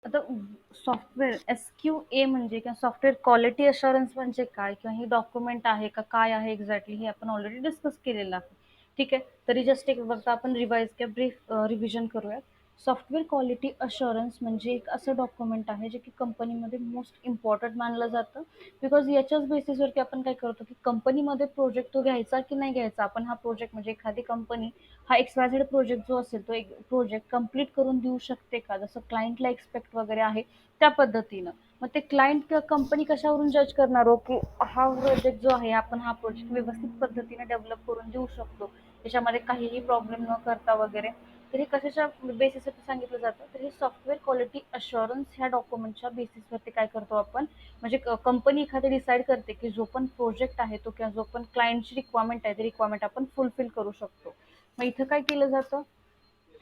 आता software SQA म्हणजे किंवा सॉफ्टवेअर क्वालिटी अशुरन्स म्हणजे काय किंवा ही डॉक्युमेंट आहे का काय आहे एक्झॅक्टली हे आपण ऑलरेडी डिस्कस केलेलं आहे. ठीक आहे. तरी जस्ट एक बघता आपण रिवाइज किंवा ब्रीफ रिव्हिजन करूयात. सॉफ्टवेअर क्वालिटी अशुरन्स म्हणजे एक असं डॉक्युमेंट आहे जे की कंपनीमध्ये मोस्ट इम्पॉर्टंट मानलं जातं. बिकॉज याच्याच बेसिसवरती आपण काय करतो की कंपनीमध्ये प्रोजेक्ट तो घ्यायचा की नाही घ्यायचा, आपण हा प्रोजेक्ट म्हणजे एखादी कंपनी हा XYZ प्रोजेक्ट जो असेल तो एक प्रोजेक्ट कंप्लीट करून देऊ शकते का, जसं क्लायंटला एक्सपेक्ट वगैरे आहे त्या पद्धतीनं. मग ते क्लायंट किंवा कंपनी कशावरून जज करणार हो की हा प्रोजेक्ट जो आहे आपण हा प्रोजेक्ट व्यवस्थित पद्धतीने डेव्हलप करून देऊ शकतो, त्याच्यामध्ये काहीही प्रॉब्लेम न करता वगैरे. तर हे कशाच्या बेसिसवरती सांगितलं जातं, तर हे सॉफ्टवेअर क्वालिटी अशुरन्स ह्या डॉक्युमेंटच्या बेसिसवरती काय करतो आपण, म्हणजे कंपनी एखादी डिसाईड करते की जो पण प्रोजेक्ट आहे तो किंवा जो पण क्लायंटची रिक्वायरमेंट आहे ती रिक्वायरमेंट आपण फुलफिल करू शकतो. मग इथं काय केलं जातं,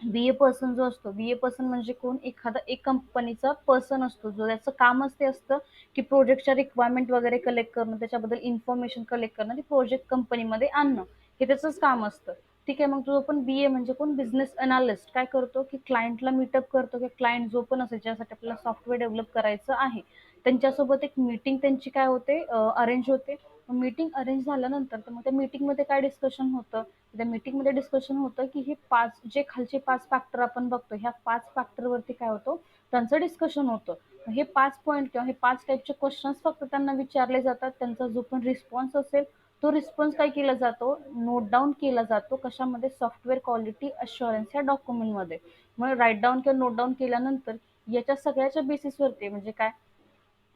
BA पर्सन जो असतो, BA पर्सन म्हणजे कोण, एखादा एक कंपनीचा पर्सन असतो जो त्याचं कामच ते असतं की प्रोजेक्टच्या रिक्वायरमेंट वगैरे कलेक्ट करणं, त्याच्याबद्दल इन्फॉर्मेशन कलेक्ट करणं, ते प्रोजेक्ट कंपनीमध्ये आणणं, हे त्याचंच काम असतं. ठीक आहे. मग जो पण BA म्हणजे कोण, बिझनेस अनालिस्ट काय करतो की क्लायंटला मीटअप करतो की क्लायंट जो पण असेल ज्यासाठी आपल्याला सॉफ्टवेअर डेव्हलप करायचं आहे त्यांच्यासोबत एक मीटिंग त्यांची काय होते, अरेंज होते. मीटिंग अरेंज झाल्यानंतर तर मग त्या मीटिंगमध्ये काय डिस्कशन होतं, त्या मीटिंगमध्ये डिस्कशन होतं की हे पाच जे खालचे 5 फॅक्टर आपण बघतो, ह्या 5 फॅक्टरवरती काय होतं, त्यांचं डिस्कशन होतं. हे 5 पॉईंट किंवा हे 5 टाईपचे क्वेश्चन्स फक्त त्यांना विचारले जातात. त्यांचा जो पण रिस्पॉन्स असेल तो रिस्पॉन्स काय केला जातो, नोट डाऊन केला जातो. कशामध्ये, सॉफ्टवेअर क्वालिटी अशुरन्स या डॉक्युमेंटमध्ये. मग राईट डाऊन किंवा नोट डाऊन केल्यानंतर याच्या सगळ्याच्या बेसिसवरती म्हणजे काय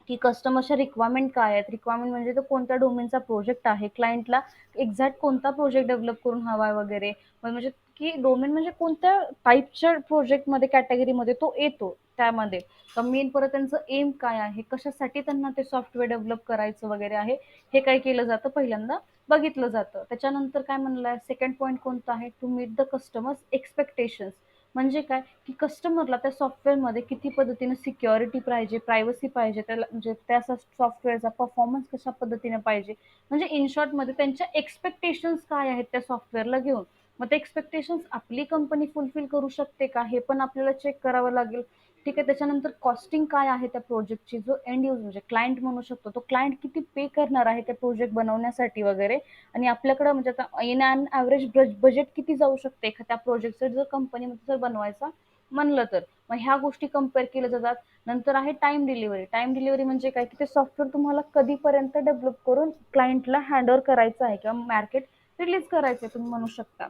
की कस्टमरच्या रिक्वायरमेंट काय आहेत, रिक्वायरमेंट म्हणजे तो कोणत्या डोमेनचा प्रोजेक्ट आहे, क्लायंटला एक्झॅक्ट कोणता प्रोजेक्ट डेव्हलप करून हवा आहे वगैरे. म्हणजे की डोमेन म्हणजे कोणत्या टाईपच्या प्रोजेक्टमध्ये कॅटेगरीमध्ये तो येतो त्यामध्ये. तर मेन परत त्यांचं एम काय आहे, कशासाठी त्यांना ते सॉफ्टवेअर डेव्हलप करायचं वगैरे आहे, हे काय केलं जातं पहिल्यांदा बघितलं जातं. त्याच्यानंतर काय म्हणलं, सेकंड पॉईंट कोणता आहे, to meet the customers expectations. म्हणजे काय की कस्टमरला त्या सॉफ्टवेअरमध्ये किती पद्धतीने सिक्युरिटी पाहिजे, प्रायव्हसी पाहिजे, त्याला म्हणजे त्या सॉफ्टवेअरचा परफॉर्मन्स कशा पद्धतीने पाहिजे, म्हणजे इन शॉर्टमध्ये त्यांच्या एक्सपेक्टेशन्स काय आहेत त्या सॉफ्टवेअरला घेऊन. मग ते एक्सपेक्टेशन्स आपली कंपनी फुलफिल करू शकते का, हे पण आपल्याला चेक करावं लागेल. ठीक आहे. त्याच्यानंतर कॉस्टिंग काय आहे त्या प्रोजेक्टची, जो एंड यूज म्हणजे क्लायंट म्हणू शकतो, तो क्लायंट किती पे करणार आहे त्या प्रोजेक्ट बनवण्यासाठी वगैरे. आणि आपल्याकडं म्हणजे आता इन अन ॲव्हरेज बजेट किती जाऊ शकते एखाद्या प्रोजेक्टचं जर कंपनीमध्ये जर बनवायचा म्हणलं तर. मग ह्या गोष्टी कम्पेअर केल्या जातात. नंतर आहे टाइम डिलिव्हरी. टाइम डिलिव्हरी म्हणजे काय की ते सॉफ्टवेअर तुम्हाला कधीपर्यंत डेव्हलप करून क्लायंटला हँडओव्हर करायचं आहे किंवा मार्केट रिलीज करायचं आहे तुम्ही म्हणू शकता.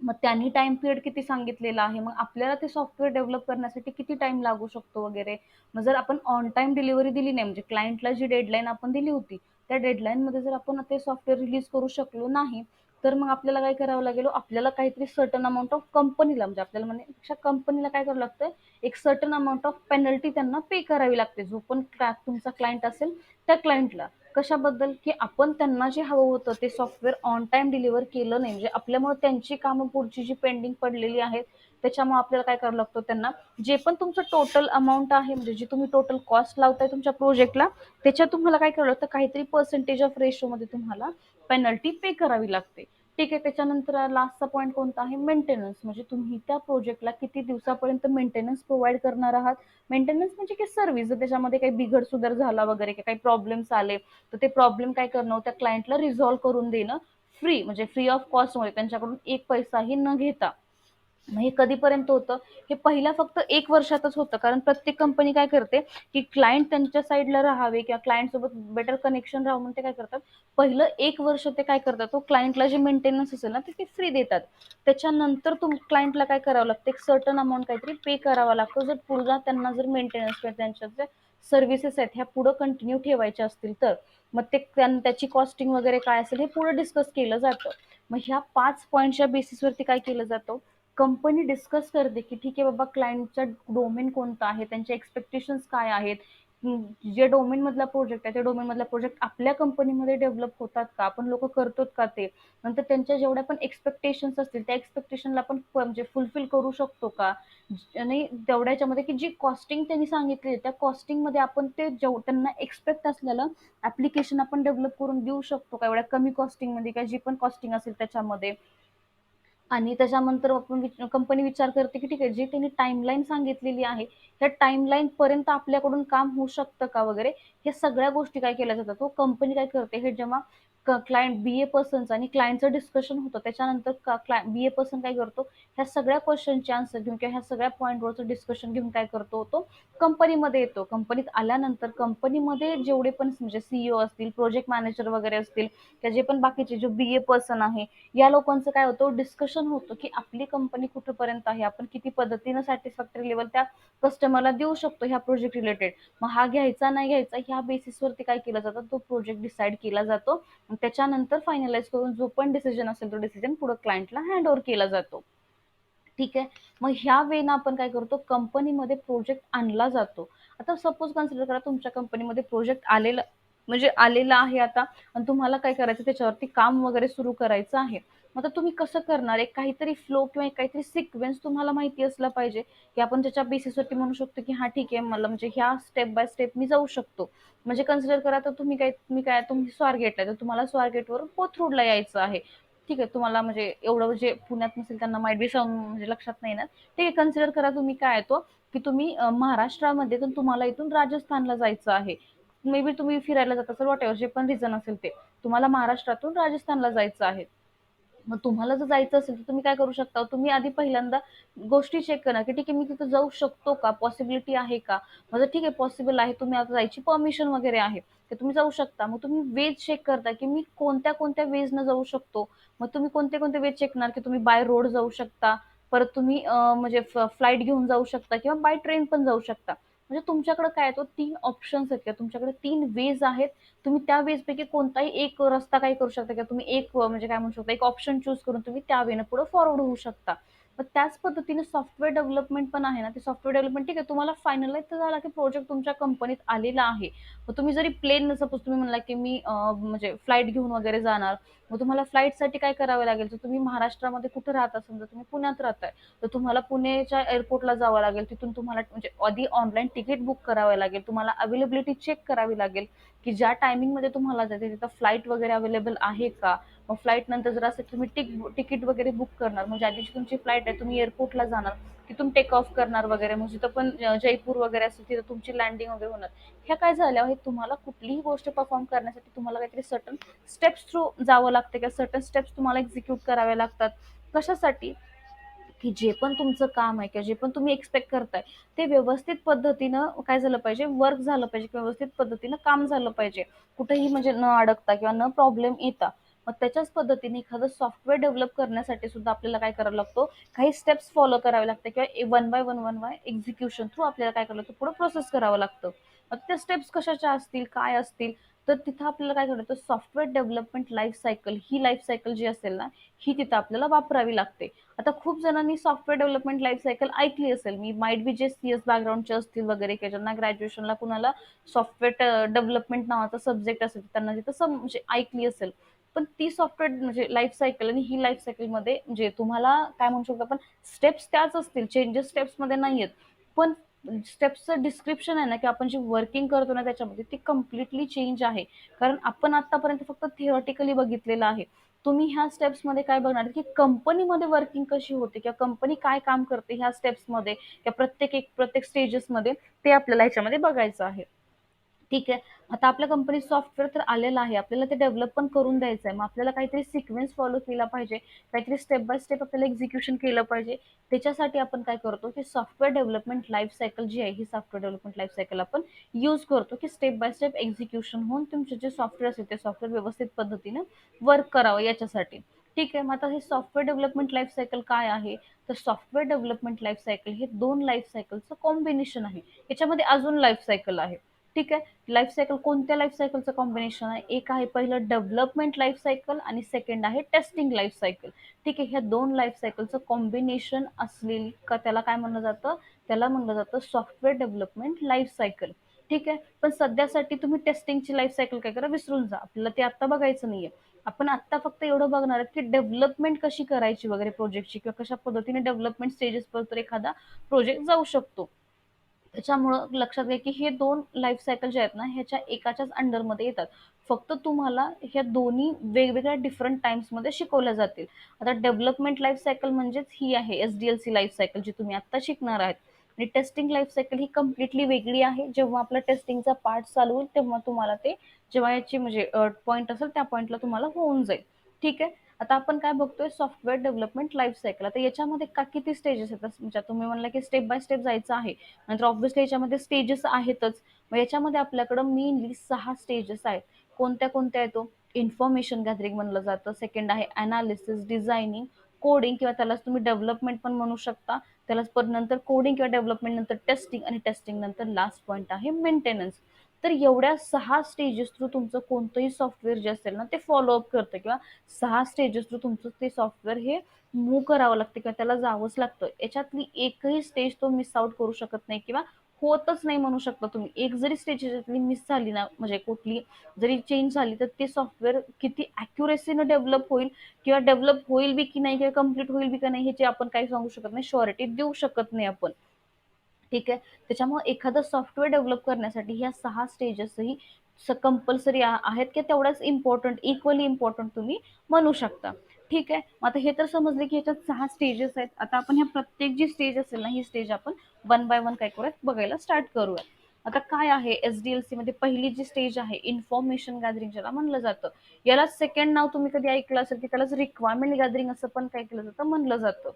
मग त्यांनी टाइम पिरियड किती सांगितलेला आहे, मग आपल्याला ते सॉफ्टवेअर डेव्हलप करण्यासाठी किती टाइम लागू शकतो वगैरे. मग जर आपण ऑन टाइम डिलिव्हरी दिली नाही, म्हणजे क्लायंटला जी डेडलाईन आपण दिली होती त्या डेडलाईनमध्ये जर आपण ते सॉफ्टवेअर रिलीज करू शकलो नाही, तर मग आपल्याला काय करावं लागेल, आपल्याला काहीतरी सर्टन अमाऊंट ऑफ कंपनीला, म्हणजे आपल्याला म्हणण्यापेक्षा कंपनीला काय करावं लागतं, एक सर्टन अमाऊंट ऑफ पेनल्टी त्यांना पे करावी लागते, जो पण तुमचा क्लायंट असेल त्या क्लायंटला. कशाबद्दल की आपण त्यांना जे हवं होतं ते सॉफ्टवेअर ऑन टाइम डिलिव्हर केलं नाही, म्हणजे आपल्यामुळे त्यांची कामं पुढची जी पेंडिंग पडलेली आहेत त्याच्यामुळे आपल्याला काय करावं लागतं, त्यांना जे पण तुमचं टोटल अमाऊंट आहे, म्हणजे जे तुम्ही टोटल कॉस्ट लावताय तुमच्या प्रोजेक्टला, त्याच्यात तुम्हाला काय करावं लागतं, काहीतरी पर्सेंटेज ऑफ रेशोमध्ये तुम्हाला पेनल्टी पे करावी लागते. ठीक आहे. त्याच्यानंतर लास्टचा पॉईंट कोणता आहे, मेंटेनन्स. म्हणजे तुम्ही त्या प्रोजेक्टला किती दिवसापर्यंत मेंटेनन्स प्रोव्हाइड करणार आहात. मेंटेनन्स म्हणजे की सर्व्हिस, जर त्याच्यामध्ये काही बिघड सुधार झाला वगैरे, काही प्रॉब्लेम्स आले तर ते प्रॉब्लेम काय करणं, त्या क्लायंटला रिझॉल्व्ह करून देणं फ्री, म्हणजे फ्री ऑफ कॉस्टमध्ये, त्यांच्याकडून एक पैसाही न घेता. मग हे कधीपर्यंत होतं, हे पहिल्या फक्त 1 वर्षातच होतं, कारण प्रत्येक कंपनी काय करते की क्लायंट त्यांच्या साईडला राहावे किंवा क्लायंट सोबत बेटर कनेक्शन राहावं म्हणून ते काय करतात, पहिलं 1 वर्ष ते काय करतात, तो क्लायंटला जे मेंटेनन्स असेल ना ते फ्री देतात. त्याच्यानंतर क्लायंटला काय करावं लागतं, एक सर्टन अमाऊंट काहीतरी पे करावा लागतो, जर पुढे त्यांना जर मेंटेनन्स किंवा त्यांच्या ज्या सर्व्हिसेस आहेत ह्या पुढे कंटिन्यू ठेवायच्या असतील तर. मग ते त्याची कॉस्टिंग वगैरे काय असेल हे पुढे डिस्कस केलं जातं. मग ह्या 5 पॉईंटच्या बेसिसवरती काय केलं जातं, कंपनी डिस्कस करते की ठीक आहे बाबा, क्लायंटचा डोमेन कोणता आहे, त्यांचे एक्सपेक्टेशन्स काय आहेत, जे डोमेन मधला प्रोजेक्ट आहे त्या डोमेन मधला प्रोजेक्ट आपल्या कंपनीमध्ये डेव्हलप होतात का, आपण लोक करतो का ते. नंतर त्यांच्या जेवढ्या पण एक्सपेक्टेशन्स असतील त्या एक्सपेक्टेशनला आपण म्हणजे फुलफिल करू शकतो का. आणि तेवढ्याच्यामध्ये की जी कॉस्टिंग त्यांनी सांगितली त्या कॉस्टिंगमध्ये आपण ते त्यांना एक्सपेक्ट असलेलं ऍप्लिकेशन आपण डेव्हलप करून देऊ शकतो का, एवढ्या कमी कॉस्टिंगमध्ये, का जी पण कॉस्टिंग असेल त्याच्यामध्ये. आणि त्याच्यानंतर आपण कंपनी विचार करते की ठीक आहे, जी त्यांनी टाइमलाईन सांगितलेली आहे, त्या टाइमलाईन पर्यंत आपल्याकडून काम होऊ शकतं का वगैरे, हे सगळ्या गोष्टी काय केल्या जातात. तो कंपनी काय करते, हे जेव्हा क्लायंट बीए पर्सनचं आणि क्लायंटचं डिस्कशन होतं, त्याच्यानंतर बीए पर्सन काय करतो, ह्या सगळ्या क्वेश्चनचे आन्सर घेऊन किंवा ह्या सगळ्या पॉईंटवरचं डिस्कशन घेऊन काय करतो, तो कंपनीमध्ये येतो. कंपनीत आल्यानंतर कंपनीमध्ये जेवढे पण म्हणजे सीईओ असतील, प्रोजेक्ट मॅनेजर वगैरे असतील, किंवा जे पण बाकीचे जे बीए पर्सन आहे, या लोकांचं काय होतं, डिस्कशन होतं की आपली कंपनी कुठपर्यंत आहे, आपण किती पद्धतीनं सॅटिस्फॅक्टरी लेवल त्या कस्टमरला देऊ शकतो ह्या प्रोजेक्ट रिलेटेड. मग हा घ्यायचा नाही घ्यायचा ह्या बेसिसवरती काय केलं जातं, तो प्रोजेक्ट डिसाईड केला जातो. त्याच्यानंतर फायनलाइज करून जो पण डिसिजन असेल तो डिसिजन पुढे क्लायंटला हँड ओव्हर केला जातो. ठीक आहे. मग ह्या वेळेला आपण काय करतो, कंपनीमध्ये प्रोजेक्ट आणला जातो. आता सपोज कन्सिडर करा, तुमच्या कंपनीमध्ये प्रोजेक्ट आलेला म्हणजे आलेला आहे आता, आणि तुम्हाला काय करायचं, त्याच्यावरती काम वगैरे सुरू करायचं आहे. मग आता तुम्ही कसं करणार, एक काहीतरी फ्लो किंवा एक काहीतरी सिक्वेन्स तुम्हाला माहिती असला पाहिजे, की आपण त्याच्या बेसिसवरती म्हणू शकतो की हा ठीक आहे, मला म्हणजे ह्या स्टेप बाय स्टेप मी जाऊ शकतो. म्हणजे कन्सिडर करा, तर तुम्ही स्वारगेटला, तर तुम्हाला स्वारगेटवरून कोथरूडला यायचं आहे. ठीक आहे, तुम्हाला म्हणजे एवढं जे पुण्यात नसेल त्यांना माइट बी म्हणजे लक्षात नाही ना. ठीक आहे, कन्सिडर करा तुम्ही काय येतो, की तुम्ही महाराष्ट्रामध्ये तर तुम्हाला इथून राजस्थानला जायचं आहे. मे बी तुम्ही फिरायला जात असाल, वॉट एव्हर जे पण रिझन असेल ते, तुम्हाला महाराष्ट्रातून राजस्थानला जायचं आहे. मग तुम्हाला जर जायचं असेल तर तुम्ही काय करू शकता, तुम्ही आधी पहिल्यांदा गोष्टी चेक करा की ठीक आहे, मी तिथं जाऊ शकतो का, पॉसिबिलिटी आहे का. माझं ठीक आहे, पॉसिबल आहे, तुम्ही आता जायची परमिशन वगैरे आहे, तर तुम्ही जाऊ शकता. मग तुम्ही वेज चेक करता की मी कोणत्या कोणत्या वेजनं जाऊ शकतो. मग तुम्ही कोणते कोणते वेज चेक करणार, की तुम्ही बाय रोड जाऊ शकता, परत तुम्ही म्हणजे फ्लाईट घेऊन जाऊ शकता किंवा बाय ट्रेन पण जाऊ शकता. म्हणजे तुमच्याकडे काय आहे, तो 3 ऑप्शन्स आहेत किंवा तुमच्याकडे 3 वेज आहेत. तुम्ही त्या वेज पैकी कोणताही एक रस्ता काय करू शकता, किंवा तुम्ही एक म्हणजे काय म्हणू शकता, एक ऑप्शन चूज करून तुम्ही त्या वेने पुढे फॉरवर्ड होऊ शकता. मग त्याच पद्धतीने सॉफ्टवेअर डेव्हलपमेंट पण आहे ना, ते सॉफ्टवेअर डेव्हलपमेंट ठीक आहे, तुम्हाला फायनलाइज तर झाला की प्रोजेक्ट तुमच्या कंपनीत आलेला आहे. मग तुम्ही जरी प्लेन, सपोज तुम्ही म्हणला की मी म्हणजे फ्लाईट घेऊन वगैरे जाणार, मग तुम्हाला फ्लाईटसाठी काय करावं लागेल, तर तुम्ही महाराष्ट्रामध्ये कुठे राहता, समजा तुम्ही पुण्यात राहताय, तर तुम्हाला पुणेच्या एअरपोर्टला जावं लागेल. तिथून तुम्हाला म्हणजे आधी ऑनलाईन तिकीट बुक करावं लागेल, तुम्हाला अवेलेबिलिटी चेक करावी लागेल, की ज्या टायमिंगमध्ये तुम्हाला जायचं तिथं फ्लाईट वगैरे अवेलेबल आहे का. मग फ्लाईट नंतर जर असं तुम्ही तिकीट वगैरे बुक करणार, मग ज्या दिवशी तुमची फ्लाईट आहे तुम्ही एअरपोर्टला जाणार, तिथून टेक ऑफ करणार वगैरे, मग जिथं पण जयपूर वगैरे असेल तिथं तुमची लँडिंग वगैरे होणार. ह्या काय झाल्या आहे, तुम्हाला कुठलीही गोष्ट परफॉर्म करण्यासाठी तुम्हाला काहीतरी सर्टन स्टेप्स थ्रू जावं लागतं, किंवा सर्टन स्टेप्स तुम्हाला एक्झिक्यूट कराव्या लागतात. कशासाठी, की जे पण तुमचं काम आहे किंवा जे पण तुम्ही एक्सपेक्ट करताय, ते व्यवस्थित पद्धतीनं काय झालं पाहिजे, वर्क झालं पाहिजे किंवा व्यवस्थित पद्धतीनं काम झालं पाहिजे, कुठेही म्हणजे न अडकता किंवा न प्रॉब्लेम येता. मग त्याच्याच पद्धतीने एखादं सॉफ्टवेअर डेव्हलप करण्यासाठी सुद्धा आपल्याला काय करावं लागतो, काही स्टेप्स फॉलो करावे लागते किंवा वन बाय एक्झिक्युशन थ्रू आपल्याला काय करावं लागतं, पुढे प्रोसेस करावं लागतं. मग त्या स्टेप्स कशाच्या असतील, काय असतील, तर तिथं आपल्याला काय करायचं, सॉफ्टवेअर डेव्हलपमेंट लाईफ सायकल, ही लाईफ सायकल जी असेल ना, ही तिथं आपल्याला वापरावी लागते. आता खूप जणांनी सॉफ्टवेअर डेव्हलपमेंट लाईफ सायकल ऐकली असेल, मी माइट बी जे सीएस बॅकग्राऊंडचे असतील वगैरे, की ज्यांना ग्रॅज्युएशनला कुणाला सॉफ्टवेअर डेव्हलपमेंट नावाचा सब्जेक्ट असेल, त्यांना तिथं म्हणजे ऐकली असेल. पण ती सॉफ्टवेअर म्हणजे लाईफ सायकल आणि ही लाईफ सायकलमध्ये म्हणजे तुम्हाला काय म्हणू शकतो आपण, स्टेप्स त्याच असतील, चेंजेस स्टेप्समध्ये नाही आहेत. पण स्टेप्सचं डिस्क्रिप्शन आहे ना, की आपण जे वर्किंग करतो ना त्याच्यामध्ये, ती कम्प्लिटली चेंज आहे. कारण आपण आतापर्यंत फक्त थिअरटिकली बघितलेलं आहे. तुम्ही ह्या स्टेप्समध्ये काय बघणार, की कंपनीमध्ये वर्किंग कशी होते किंवा कंपनी काय काम करते ह्या स्टेप्समध्ये किंवा प्रत्येक स्टेजेसमध्ये, ते आपल्याला ह्याच्यामध्ये बघायचं आहे. ठीक आहे. आता आपल्या कंपनीत सॉफ्टवेअर तर आलेलं आहे, आपल्याला ते डेव्हलप पण करून द्यायचं आहे. मग आपल्याला काहीतरी सिक्वेन्स फॉलो केला पाहिजे, काहीतरी स्टेप बाय स्टेप आपल्याला एक्झिक्युशन केलं पाहिजे. त्याच्यासाठी आपण काय करतो, की सॉफ्टवेअर डेव्हलपमेंट लाईफ सायकल जी आहे, ही सॉफ्टवेअर डेव्हलपमेंट लाईफ सायकल आपण यूज करतो, की स्टेप बाय स्टेप एक्झिक्युशन होऊन तुमचे जे सॉफ्टवेअर असेल ते सॉफ्टवेअर व्यवस्थित पद्धतीने वर्क करावं याच्यासाठी. ठीक आहे. मग आता हे सॉफ्टवेअर डेव्हलपमेंट लाईफ सायकल काय आहे, तर सॉफ्टवेअर डेव्हलपमेंट लाईफ सायकल हे 2 लाईफ सायकलचं कॉम्बिनेशन आहे. याच्यामध्ये अजून लाईफ सायकल आहे. ठीक आहे. लाईफ सायकल कोणत्या लाईफ सायकलचं कॉम्बिनेशन आहे, एक आहे पहिलं डेव्हलपमेंट लाईफ सायकल आणि सेकंड आहे टेस्टिंग लाईफ सायकल. ठीक आहे. ह्या 2 लाईफ सायकलचं कॉम्बिनेशन असलेली का त्याला काय म्हणलं जातं, त्याला म्हणलं जातं सॉफ्टवेअर डेव्हलपमेंट लाईफ सायकल. ठीक आहे. पण सध्यासाठी तुम्ही टेस्टिंगची लाईफ सायकल काय करा, विसरून जा, आपल्याला ते आता बघायचं नाहीये. आपण आता फक्त एवढं बघणार आहोत, की डेव्हलपमेंट कशी करायची वगैरे प्रोजेक्टची, किंवा कशा पद्धतीने डेव्हलपमेंट स्टेजेस पर्यंत एखादा प्रोजेक्ट जाऊ शकतो. त्याच्यामुळं लक्षात घ्या, की हे 2 लाईफ सायकल जे आहेत ना, ह्याच्या एकाच्याच अंडरमध्ये येतात. फक्त तुम्हाला ह्या दोन्ही वेगवेगळ्या डिफरंट टाइम्समध्ये शिकवल्या जातील. आता डेव्हलपमेंट लाईफ सायकल म्हणजेच ही आहे एसडीएलसी लाईफ सायकल जी तुम्ही आता शिकणार आहात. आणि टेस्टिंग लाईफ सायकल ही कम्प्लिटली वेगळी आहे. जेव्हा आपला टेस्टिंगचा पार्ट चालू होईल तेव्हा तुम्हाला ते, जेव्हा याची म्हणजे पॉईंट असेल त्या पॉईंटला तुम्हाला होऊन जाईल. ठीक आहे. आता आपण काय बघतोय, सॉफ्टवेअर डेव्हलपमेंट लाईफ सायकल. आता याच्यामध्ये का किती स्टेजेस येतात, म्हणजे तुम्ही म्हणला की स्टेप बाय स्टेप जायचं आहे, नंतर ऑब्व्हियसली याच्यामध्ये स्टेजेस आहेतच. मग याच्यामध्ये आपल्याकडं मेनली 6 स्टेजेस आहेत. कोणत्या कोणत्या येतो, इन्फॉर्मेशन गॅदरिंग म्हणलं जातं, सेकंड आहे अनालिसिस, डिझायनिंग, कोडिंग किंवा त्यालाच तुम्ही डेव्हलपमेंट पण म्हणू शकता. त्यालाच परत नंतर कोडिंग किंवा डेव्हलपमेंट नंतर टेस्टिंग, आणि टेस्टिंग नंतर लास्ट पॉईंट आहे मेंटेनन्स. तर एवढ्या 6 स्टेजेस थ्रू तुमचं कोणतंही सॉफ्टवेअर जे असेल ना ते फॉलोअप करतं, किंवा 6 स्टेजेस थ्रू तुमचं ते सॉफ्टवेअर हे मूव्ह करावं लागतं किंवा त्याला जावंच लागतं. याच्यातली एकही स्टेज तो मिस आउट करू शकत नाही, किंवा होतच नाही म्हणू शकता तुम्ही. एक जरी स्टेज याच्यातली मिस झाली ना, म्हणजे कुठली जरी चेंज झाली, तर ते सॉफ्टवेअर किती अॅक्युरेसीनं डेव्हलप होईल, किंवा डेव्हलप होईल बी की नाही, किंवा कम्प्लीट होईल बी की नाही, ह्याची आपण काही सांगू शकत नाही, शुअरिटी देऊ शकत नाही आपण. ठीक आहे. त्याच्यामुळे एखादं सॉफ्टवेअर डेव्हलप करण्यासाठी ह्या 6 स्टेजेसही कंपल्सरी आहेत, की तेवढ्याच इम्पॉर्टंट, इक्वली इम्पॉर्टंट तुम्ही म्हणू शकता. ठीक आहे. मग आता हे तर समजले की ह्याच्यात 6 स्टेजेस आहेत. आता आपण ह्या प्रत्येक जी स्टेज असेल ना, ही स्टेज आपण वन बाय वन काय करूयात बघायला स्टार्ट करूयात. आता काय आहे एसडीएलसी मध्ये पहिली जी स्टेज आहे, इन्फॉर्मेशन गॅदरिंग ज्याला म्हणलं जातं. याला सेकंड नाव तुम्ही कधी ऐकलं असेल की त्यालाच रिक्वायरमेंट गॅदरिंग असं पण काय केलं जातं, म्हणलं जातं.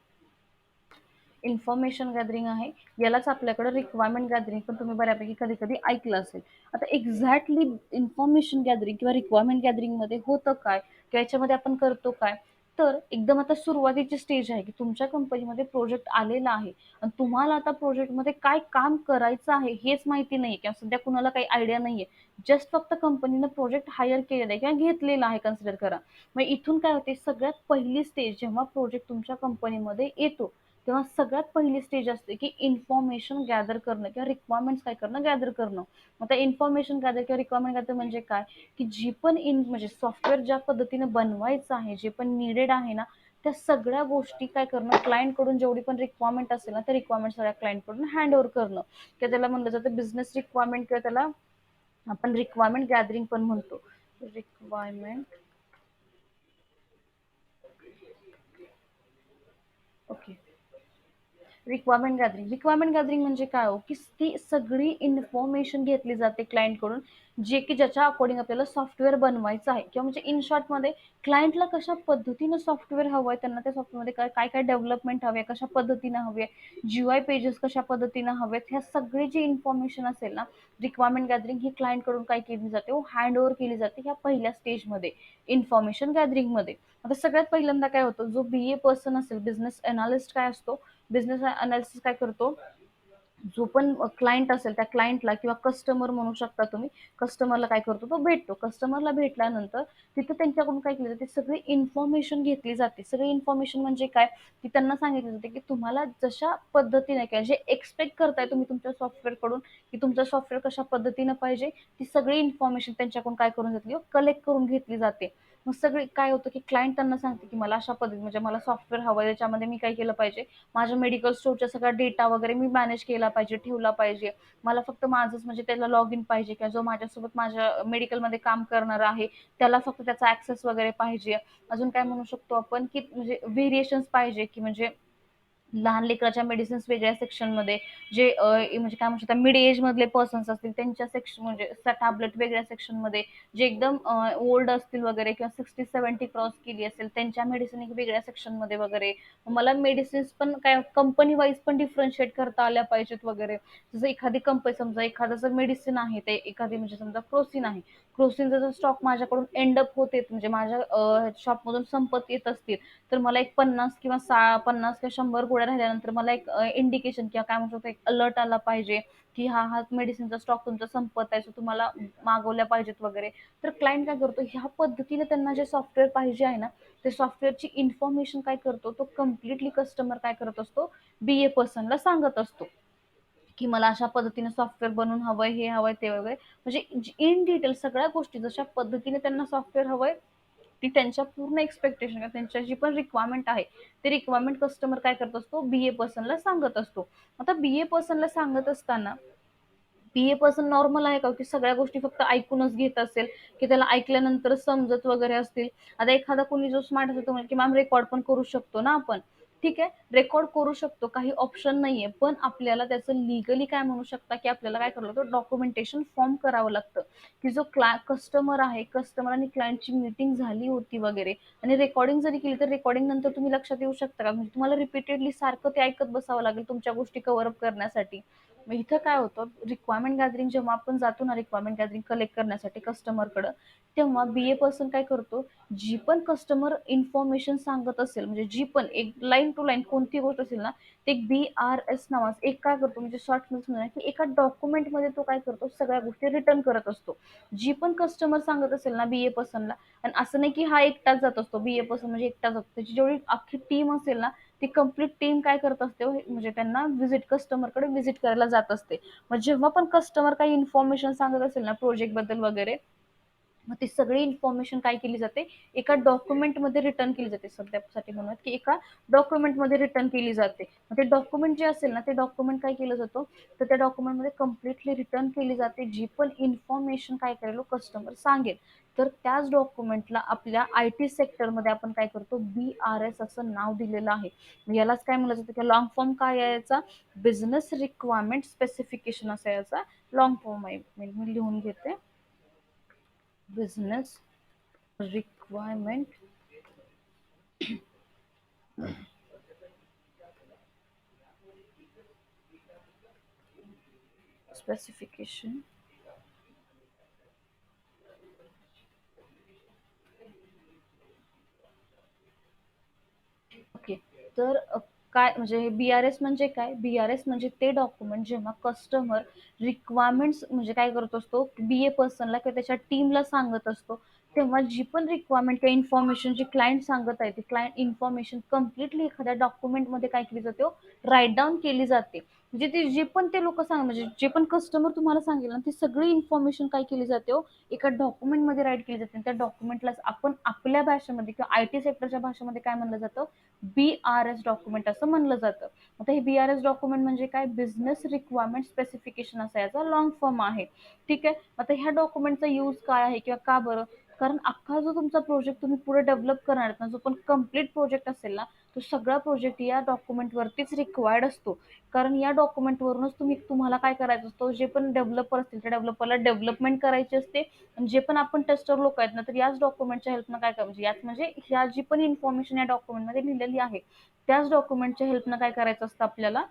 इन्फॉर्मेशन गॅदरिंग आहे. यालाच आपल्याकडे रिक्वायरमेंट गॅदरिंग पण तुम्ही बऱ्यापैकी कधी कधी ऐकलं असेल. आता एक्झॅक्टली इन्फॉर्मेशन गॅदरिंग किंवा रिक्वायरमेंट गॅदरिंग मध्ये होतं काय, किंवा याच्यामध्ये आपण करतो काय, तर एकदम आता सुरुवातीची स्टेज आहे की तुमच्या कंपनीमध्ये प्रोजेक्ट आलेला आहे आणि तुम्हाला आता प्रोजेक्टमध्ये काय काम करायचं आहे हेच माहिती नाही, किंवा सध्या कुणाला काही आयडिया नाहीये. जस्ट फक्त कंपनीनं प्रोजेक्ट हायर केलेला आहे किंवा घेतलेला आहे कन्सिडर करा. मग इथून काय होते, सगळ्यात पहिली स्टेज जेव्हा प्रोजेक्ट तुमच्या कंपनीमध्ये येतो तेव्हा सगळ्यात पहिली स्टेज असते की इन्फॉर्मेशन गॅदर करणं किंवा रिक्वायरमेंट्स काय करणं, गॅदर करणं. मग त्या इन्फॉर्मेशन गॅदर किंवा रिक्वायरमेंट गॅदर म्हणजे काय, की जी पण म्हणजे सॉफ्टवेअर ज्या पद्धतीने बनवायचं आहे, जे पण निडेड आहे ना, त्या सगळ्या गोष्टी काय करणं, क्लायंट कडून जेवढी पण रिक्वायरमेंट असेल ना, त्या रिक्वायरमेंट सगळ्या क्लायंट कडून हँड ओव्हर करणं, किंवा त्याला म्हणलं जातं बिझनेस रिक्वायरमेंट, किंवा त्याला आपण रिक्वायरमेंट गॅदरिंग पण म्हणतो. Requirement, okay. रिक्वायरमेंट गॅदरिंग म्हणजे काय हो, की ती सगळी इन्फॉर्मेशन घेतली जाते क्लायंट कडून, जे की ज्याच्या अकॉर्डिंग आपल्याला सॉफ्टवेअर बनवायचं आहे, किंवा म्हणजे इन शॉर्ट मध्ये क्लायंटला कशा पद्धतीनं सॉफ्टवेअर हवं आहे, त्यांना त्या सॉफ्टवेअरमध्ये काय काय काय डेव्हलपमेंट हवे, कशा पद्धतीनं हवे, जीआय पेजेस कशा पद्धतीनं हवेत, ह्या सगळी जी इन्फॉर्मेशन असेल ना, रिक्वायरमेंट गॅदरिंग ही क्लायंट कडून काय केली जाते, हँड ओव्हर केली जाते ह्या पहिल्या स्टेजमध्ये, इन्फॉर्मेशन गॅदरिंग मध्ये. आता सगळ्यात पहिल्यांदा काय होतं, जो बीए पर्सन असेल, बिझनेस अनालिस्ट काय असतो, बिझनेस अनालिसिस काय करतो, जो पण क्लायंट असेल त्या क्लायंटला किंवा कस्टमर म्हणू शकता तुम्ही, कस्टमरला काय करतो, तो भेटतो. कस्टमरला भेटल्यानंतर तिथे त्यांच्याकडून काय केलं जाते, सगळी इन्फॉर्मेशन घेतली जाते. सगळी इन्फॉर्मेशन म्हणजे काय, की त्यांना सांगितलं जाते की तुम्हाला जशा पद्धतीने काय जे एक्सपेक्ट करताय तुम्ही तुमच्या सॉफ्टवेअर कडून, की तुमचं सॉफ्टवेअर कशा पद्धतीनं पाहिजे, ती सगळी इन्फॉर्मेशन त्यांच्याकडून काय करून घेतली, कलेक्ट करून घेतली जाते. मग सगळी काय होतं की क्लायंट त्यांना सांगते की मला अशा पद्धती म्हणजे मला सॉफ्टवेअर हवं, त्याच्यामध्ये मी काय केलं पाहिजे, माझ्या मेडिकल स्टोअरचा सगळा डेटा वगैरे मी मॅनेज केला पाहिजे, ठेवला पाहिजे. मला फक्त माझंच म्हणजे त्याला लॉग इन पाहिजे, किंवा जो माझ्यासोबत माझ्या मेडिकलमध्ये काम करणार आहे त्याला फक्त त्याचा ऍक्सेस वगैरे पाहिजे. अजून काय म्हणू शकतो आपण, की म्हणजे व्हेरिएशन्स पाहिजे, की म्हणजे लहान लेकराच्या मेडिसिन्स वेगळ्या सेक्शनमध्ये, जे म्हणजे काय म्हणू शकता मिड एज मधले पर्सन्स असतील त्यांच्या सेक्शन म्हणजे टॅबलेट वेगळ्या सेक्शनमध्ये, जे एकदम ओल्ड असतील वगैरे किंवा 60-70 क्रॉस केली असेल त्यांच्या मेडिसिन एक वेगळ्या सेक्शनमध्ये वगैरे. मला मेडिसिन्स पण काय कंपनी वाईज पण डिफरन्शिएट करता आल्या पाहिजेत वगैरे. जसं एखादी कंपनी समजा एखादं मेडिसिन आहे, ते एखादी म्हणजे समजा क्रोसिन आहे, क्रोसिनचा जर स्टॉक माझ्याकडून एंड अप होते म्हणजे माझ्या शॉपमधून संपत येत असतील, तर मला एक 50 किंवा 100 गोळ्या राहिल्यानंतर मला एक इंडिकेशन किंवा काय म्हणू शकतो एक अलर्ट आला पाहिजे, की हा हा मेडिसिनचा स्टॉक तुमचा संपत आहे, सो तुम्हाला मागवल्या पाहिजेत वगैरे. तर क्लायंट काय करतो, ह्या पद्धतीने त्यांना जे सॉफ्टवेअर पाहिजे आहे ना, ते सॉफ्टवेअरची इन्फॉर्मेशन काय करतो, तो कम्प्लिटली कस्टमर काय करत असतो, बीए पर्सनला सांगत असतो, की मला अशा पद्धतीने सॉफ्टवेअर बनवून हवंय, हे हवंय, ते वगैरे. म्हणजे इन डिटेल सगळ्या गोष्टी जशा पद्धतीने त्यांना सॉफ्टवेअर हवंय, ती त्यांच्या पूर्ण एक्सपेक्टेशन त्यांच्या जी पण रिक्वायरमेंट आहे, ते रिक्वायरमेंट कस्टमर काय करत असतो, बीए पर्सनला सांगत असतो. आता बीए पर्सनला सांगत असताना बीए पर्सन नॉर्मल आहे का, की सगळ्या गोष्टी फक्त ऐकूनच घेत असेल, की त्याला ऐकल्यानंतर समजत वगैरे असतील. आता एखादा कोणी जो स्मार्ट असेल तो म्हणेल, की मॅम रेकॉर्ड पण करू शकतो ना आपण. ठीक आहे, रेकॉर्ड करू शकतो, काही ऑप्शन नाहीये. पण आपल्याला त्याचं लीगली काय म्हणू शकता, की आपल्याला काय करावं लागतं, डॉक्युमेंटेशन फॉर्म करावं लागतं, की जो कस्टमर आहे, कस्टमर आणि क्लायंटची मीटिंग झाली होती वगैरे, आणि रेकॉर्डिंग जरी केली तर रेकॉर्डिंग नंतर तुम्ही लक्षात येऊ शकता का, म्हणजे तुम्हाला रिपीटेडली सारखं ते ऐकत बसावं लागेल तुमच्या गोष्टी कव्हर अप करण्यासाठी. मग इथं काय होतं, रिक्वायरमेंट गॅदरिंग जेव्हा आपण जातो ना, रिक्वायरमेंट गॅदरिंग कलेक्ट करण्यासाठी कस्टमरकडं, तेव्हा बीए पर्सन काय करतो, जी पण कस्टमर इन्फॉर्मेशन सांगत असेल, म्हणजे जी पण एक लाईन टू लाईन कोणती गोष्ट असेल ना, ते एक BRS नावाचं एक काय करतो, म्हणजे शॉर्ट मध्ये की एका डॉक्युमेंटमध्ये तो काय करतो, सगळ्या गोष्टी रिटर्न करत असतो. जी पण कस्टमर सांगत असेल ना बीए पर्सनला, आणि असं नाही की हा एकटाच जात असतो, बीए पर्सन म्हणजे एकटाच जातो, त्याची जेवढी अख्खी टीम असेल ना, ती कंप्लीट टीम काय करत असते, म्हणजे त्यांना कस्टमरकडे व्हिजिट करायला जात असते. मग जेव्हा पण कस्टमर काही इन्फॉर्मेशन सांगत असेल ना प्रोजेक्ट बद्दल वगैरे, मग ती सगळी इन्फॉर्मेशन काय केली जाते, एका डॉक्युमेंटमध्ये रिटर्न केली जाते. सध्यासाठी म्हणूयात की एका डॉक्युमेंटमध्ये रिटर्न केली जाते. मग ते डॉक्युमेंट जे असेल ना, ते डॉक्युमेंट काय केलं जातं, तर त्या डॉक्युमेंटमध्ये कम्प्लिटली रिटर्न केली जाते जी पण इन्फॉर्मेशन काय करेल कस्टमर सांगेल. तर त्याच डॉक्युमेंटला आपल्या IT सेक्टरमध्ये आपण काय करतो, BRS असं नाव दिलेलं आहे. यालाच काय म्हणलं जातं, की लॉंग फॉर्म काय आहे याचा, बिझनेस रिक्वायरमेंट स्पेसिफिकेशन असा याचा लॉंग फॉर्म आहे. मी लिहून घेते, बिझनेस रिक्वायरमेंट स्पेसिफिकेशन. ओके. तर काय म्हणजे BRS म्हणजे काय, BRS म्हणजे ते डॉक्युमेंट जेव्हा कस्टमर रिक्वायरमेंट्स म्हणजे काय करत असतो, बीए पर्सनला किंवा त्याच्या टीमला सांगत असतो, तेव्हा जी पण रिक्वायरमेंट किंवा इन्फॉर्मेशन जी क्लायंट सांगत आहे, ती क्लायंट इन्फॉर्मेशन कम्प्लिटली एखाद्या डॉक्युमेंटमध्ये काय केली जाते, राईट डाऊन केली जाते. म्हणजे ती जी पण ते लोक सांग, म्हणजे जे पण कस्टमर तुम्हाला सांगेल ना, ती सगळी इन्फॉर्मेशन काय केली जाते, एका डॉक्युमेंटमध्ये राईट केली जाते. त्या डॉक्युमेंटला आपण आपल्या भाषेमध्ये किंवा IT सेक्टरच्या भाषेमध्ये काय म्हणलं जातं, BRS डॉक्युमेंट असं म्हणलं जातं. आता हे BRS डॉक्युमेंट म्हणजे काय, बिझनेस रिक्वायरमेंट स्पेसिफिकेशन असा याचा लॉंग फॉर्म आहे. ठीक आहे. आता ह्या डॉक्युमेंटचा यूज काय आहे किंवा का बरं, कारण अख्खा जो तुमचा प्रोजेक्ट तुम्ही पुढे डेव्हलप करणार आहात ना, जो पण कम्प्लीट प्रोजेक्ट असेल ना, तो सगळा प्रोजेक्ट या डॉक्युमेंटवरतीच रिक्वायर्ड असतो. कारण या डॉक्युमेंटवरूनच तुम्हाला काय करायचं असतं, जे पण डेव्हलपर असतील त्या डेव्हलपरला डेव्हलपमेंट करायची असते. आणि जे पण आपण टेस्टर लोक आहेत ना, तर याच डॉक्युमेंटच्या हेल्पनं काय करायचं, याच म्हणजे ह्या जी पण इन्फॉर्मेशन या डॉक्युमेंटमध्ये लिहिलेली आहे, त्याच डॉक्युमेंटच्या हेल्पनं काय करायचं असतं आपल्याला,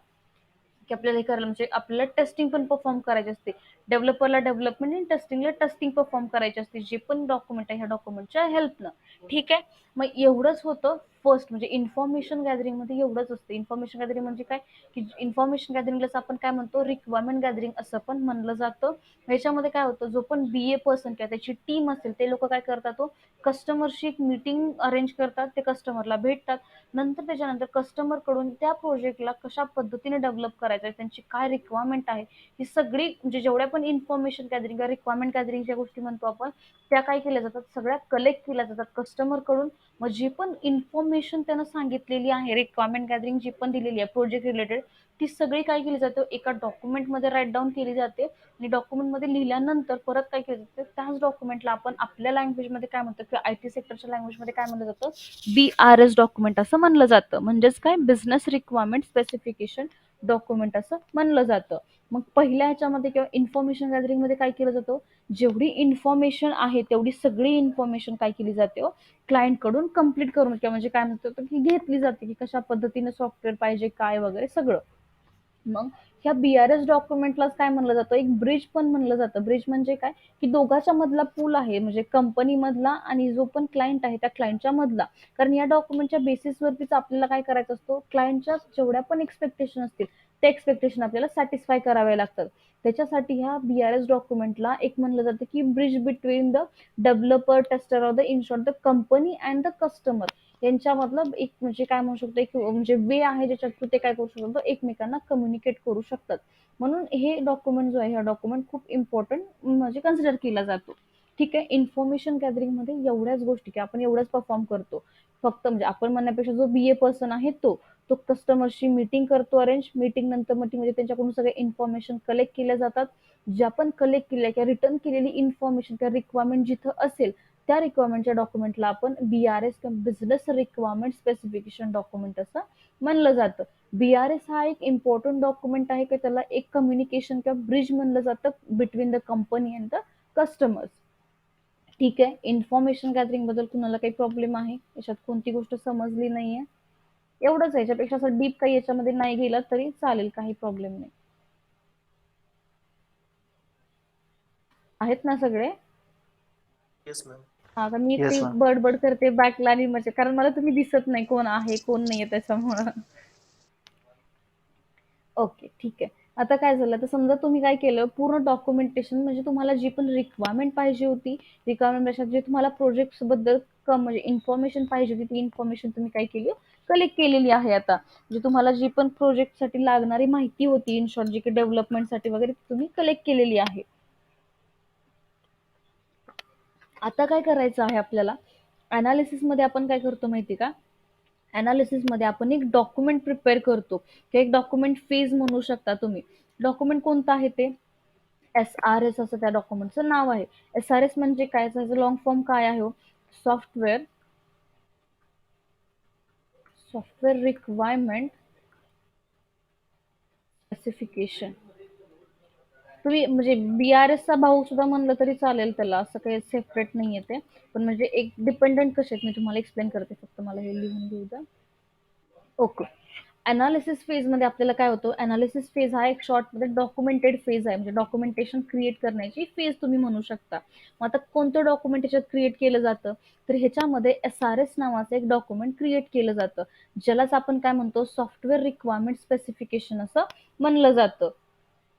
की आपल्याला हे करायला म्हणजे आपल्याला टेस्टिंग पण परफॉर्म करायची असते. डेव्हलपरला डेव्हलपमेंट आणि टेस्टिंगला टेस्टिंग परफॉर्म करायची असते, जे पण डॉक्युमेंट आहे ह्या डॉक्युमेंटच्या हेल्पनं. ठीक आहे. मग एवढंच होतं फर्स्ट, म्हणजे इन्फॉर्मेशन गॅदरिंग मध्ये एवढंच असतं. इन्फॉर्मेशन गॅदरिंग म्हणजे काय, की इन्फॉर्मेशन गॅदरिंगलाच आपण काय म्हणतो, रिक्वायरमेंट गॅदरिंग असं पण म्हणलं जातं. ह्याच्यामध्ये काय होतं, जो पण बीए पर्सन किंवा त्याची टीम असेल ते लोक काय करतात, कस्टमरशी एक मीटिंग अरेंज करतात, ते कस्टमरला भेटतात. नंतर त्याच्यानंतर कस्टमर कडून त्या प्रोजेक्टला कशा पद्धतीने डेव्हलप करायचं आहे, त्यांची काय रिक्वायरमेंट आहे, ही सगळी म्हणजे जेवढ्या पण इन्फॉर्मेशन गॅदरिंग रिक्वायरमेंट गॅदरिंगच्या गोष्टी म्हणतो आपण, त्या काय केल्या जातात, सगळ्या कलेक्ट केल्या जातात कस्टमर कडून. मग जी पण इन्फॉर्मेशन त्यानं सांगितलेली आहे, रिक्वायरमेंट गॅदरिंग जी पण दिलेली आहे प्रोजेक्ट रिलेटेड, ती सगळी काय केली जाते, एका डॉक्युमेंटमध्ये राईट डाऊन केली जाते. आणि डॉक्युमेंटमध्ये लिहिल्यानंतर परत काय केलं जातं, त्याच डॉक्युमेंटला आपण आपल्या लँग्वेजमध्ये काय म्हणतो, किंवा IT सेक्टरच्या लँग्वेजमध्ये काय म्हणलं जातं, BRS डॉक्युमेंट असं म्हणलं जातं. म्हणजेच काय, बिझनेस रिक्वायरमेंट स्पेसिफिकेशन डॉक्युमेंट असं म्हणलं जातं. मग पहिल्या ह्याच्यामध्ये किंवा इन्फॉर्मेशन गॅदरिंग मध्ये काय केलं जातं, जेवढी इन्फॉर्मेशन आहे तेवढी सगळी इन्फॉर्मेशन काय केली जाते, क्लायंट कडून कम्प्लीट करून किंवा म्हणजे काय म्हणतो, की घेतली जाते, की कशा पद्धतीने सॉफ्टवेअर पाहिजे काय वगैरे सगळं. मग ह्या BRS डॉक्युमेंटलाच काय म्हणलं जातं, एक ब्रिज पण म्हणलं जातं. ब्रिज म्हणजे काय, की दोघांच्या मधला पूल आहे, म्हणजे कंपनी मधला आणि जो पण क्लायंट आहे त्या क्लायंटच्या मधला. कारण या डॉक्युमेंटच्या बेसिसवरतीच आपल्याला काय करायचं असतो, क्लायंटच्या जेवढ्या पण एक्सपेक्टेशन असतील ते एक्सपेक्टेशन आपल्याला सॅटिस्फाय करावे लागतात. त्याच्यासाठी ह्या BRS डॉक्युमेंटला एक म्हणलं जातं, की bridge between the developer, tester or the in short the company and the customer, यांच्यामधलं एक म्हणजे काय म्हणू शकतो, एक म्हणजे वे आहे ज्याच्यात ते काय करू शकतो, एकमेकांना कम्युनिकेट करू शकतात. म्हणून हे डॉक्युमेंट जो आहे, हा डॉक्युमेंट खूप इम्पॉर्टंट म्हणजे कन्सिडर केला जातो. ठीक आहे. इन्फॉर्मेशन गॅदरिंगमध्ये एवढ्याच गोष्टी की आपण एवढंच परफॉर्म करतो. फक्त म्हणजे आपण म्हणण्यापेक्षा जो बी-ए पर्सन आहे तो कस्टमरशी मीटिंग करतो अरेंज. मीटिंग नंतर मीटिंगमध्ये त्यांच्याकडून सगळे इन्फॉर्मेशन कलेक्ट केल्या जातात. ज्या पण कलेक्ट केल्या किंवा रिटर्न केलेली इन्फॉर्मेशन किंवा रिक्वायरमेंट जिथं असेल, त्या रिक्वायरमेंटच्या डॉक्युमेंटला आपण BRS किंवा बिझनेस रिक्वायरमेंट स्पेसिफिकेशन डॉक्युमेंट असं म्हणलं जातं. BRS हा एक इम्पॉर्टंट डॉक्युमेंट आहे की त्याला एक कम्युनिकेशन किंवा ब्रिज म्हणलं जातं between the company and the customers. ठीक आहे. इन्फॉर्मेशन गॅदरिंग बद्दल कुणाला काही प्रॉब्लेम आहे? याच्यात कोणती गोष्ट समजली नाहीये? एवढंच आहे. याच्यापेक्षा असं डीप काही याच्यामध्ये नाही गेलं तरी चालेल, काही प्रॉब्लेम नाही. आहेत ना सगळे? Yes ma'am. हा का मी येस एकटी मॅम. बडबड करते बॅकला आणि म्हणजे कारण मला तुम्ही दिसत नाही कोण आहे कोण नाहीये त्याच्यामुळं. ओके, ठीक आहे. आता काय झालं, तर समजा तुम्ही काय केलं, पूर्ण डॉक्युमेंटेशन म्हणजे तुम्हाला जी पण रिक्वायरमेंट पाहिजे होती, रिक्वायरमेंट जे तुम्हाला प्रोजेक्ट्स बद्दल म्हणजे इन्फॉर्मेशन पाहिजे होती, ती इन्फॉर्मेशन तुम्ही काय केली, कलेक्ट केलेली आहे आता. जे तुम्हाला जी पण प्रोजेक्टसाठी लागणारी माहिती होती, इन शॉर्ट जी की डेव्हलपमेंटसाठी वगैरे ती तुम्ही कलेक्ट केलेली आहे. आता काय करायचं आहे आपल्याला, मध्ये आपण काय करतो माहिती का, मध्ये आपण एक डॉक्युमेंट प्रिपेअर करतो, की एक डॉक्युमेंट फेज म्हणू शकता तुम्ही. डॉक्युमेंट कोणतं आहे ते? SRS असं त्या डॉक्युमेंटचं नाव आहे. SRS म्हणजे काय, त्याचं लॉंग फॉर्म काय आहे? Software software requirement specification. तुम्ही म्हणजे BRS चा भाऊ सुद्धा म्हणलं तरी चालेल त्याला, असं काही सेपरेट नाहीये ते. पण म्हणजे एक डिपेंडंट कसे आहेत मी तुम्हाला एक्सप्लेन करते, फक्त मला हे लिहून घेऊ द्या. ओके. अनालिसिस फेज मध्ये आपल्याला काय होतं, अनालिसिस फेज हा एक शॉर्ट मध्ये डॉक्युमेंटेड फेज आहे, म्हणजे डॉक्युमेंटेशन क्रिएट करण्याची फेज तुम्ही म्हणू शकता. मग आता कोणतं डॉक्युमेंट याच्यात क्रिएट केलं जातं, तर ह्याच्यामध्ये SRS नावाचं एक डॉक्युमेंट क्रिएट केलं जातं, ज्यालाच आपण काय म्हणतो, सॉफ्टवेअर रिक्वायरमेंट स्पेसिफिकेशन असं म्हणलं जातं.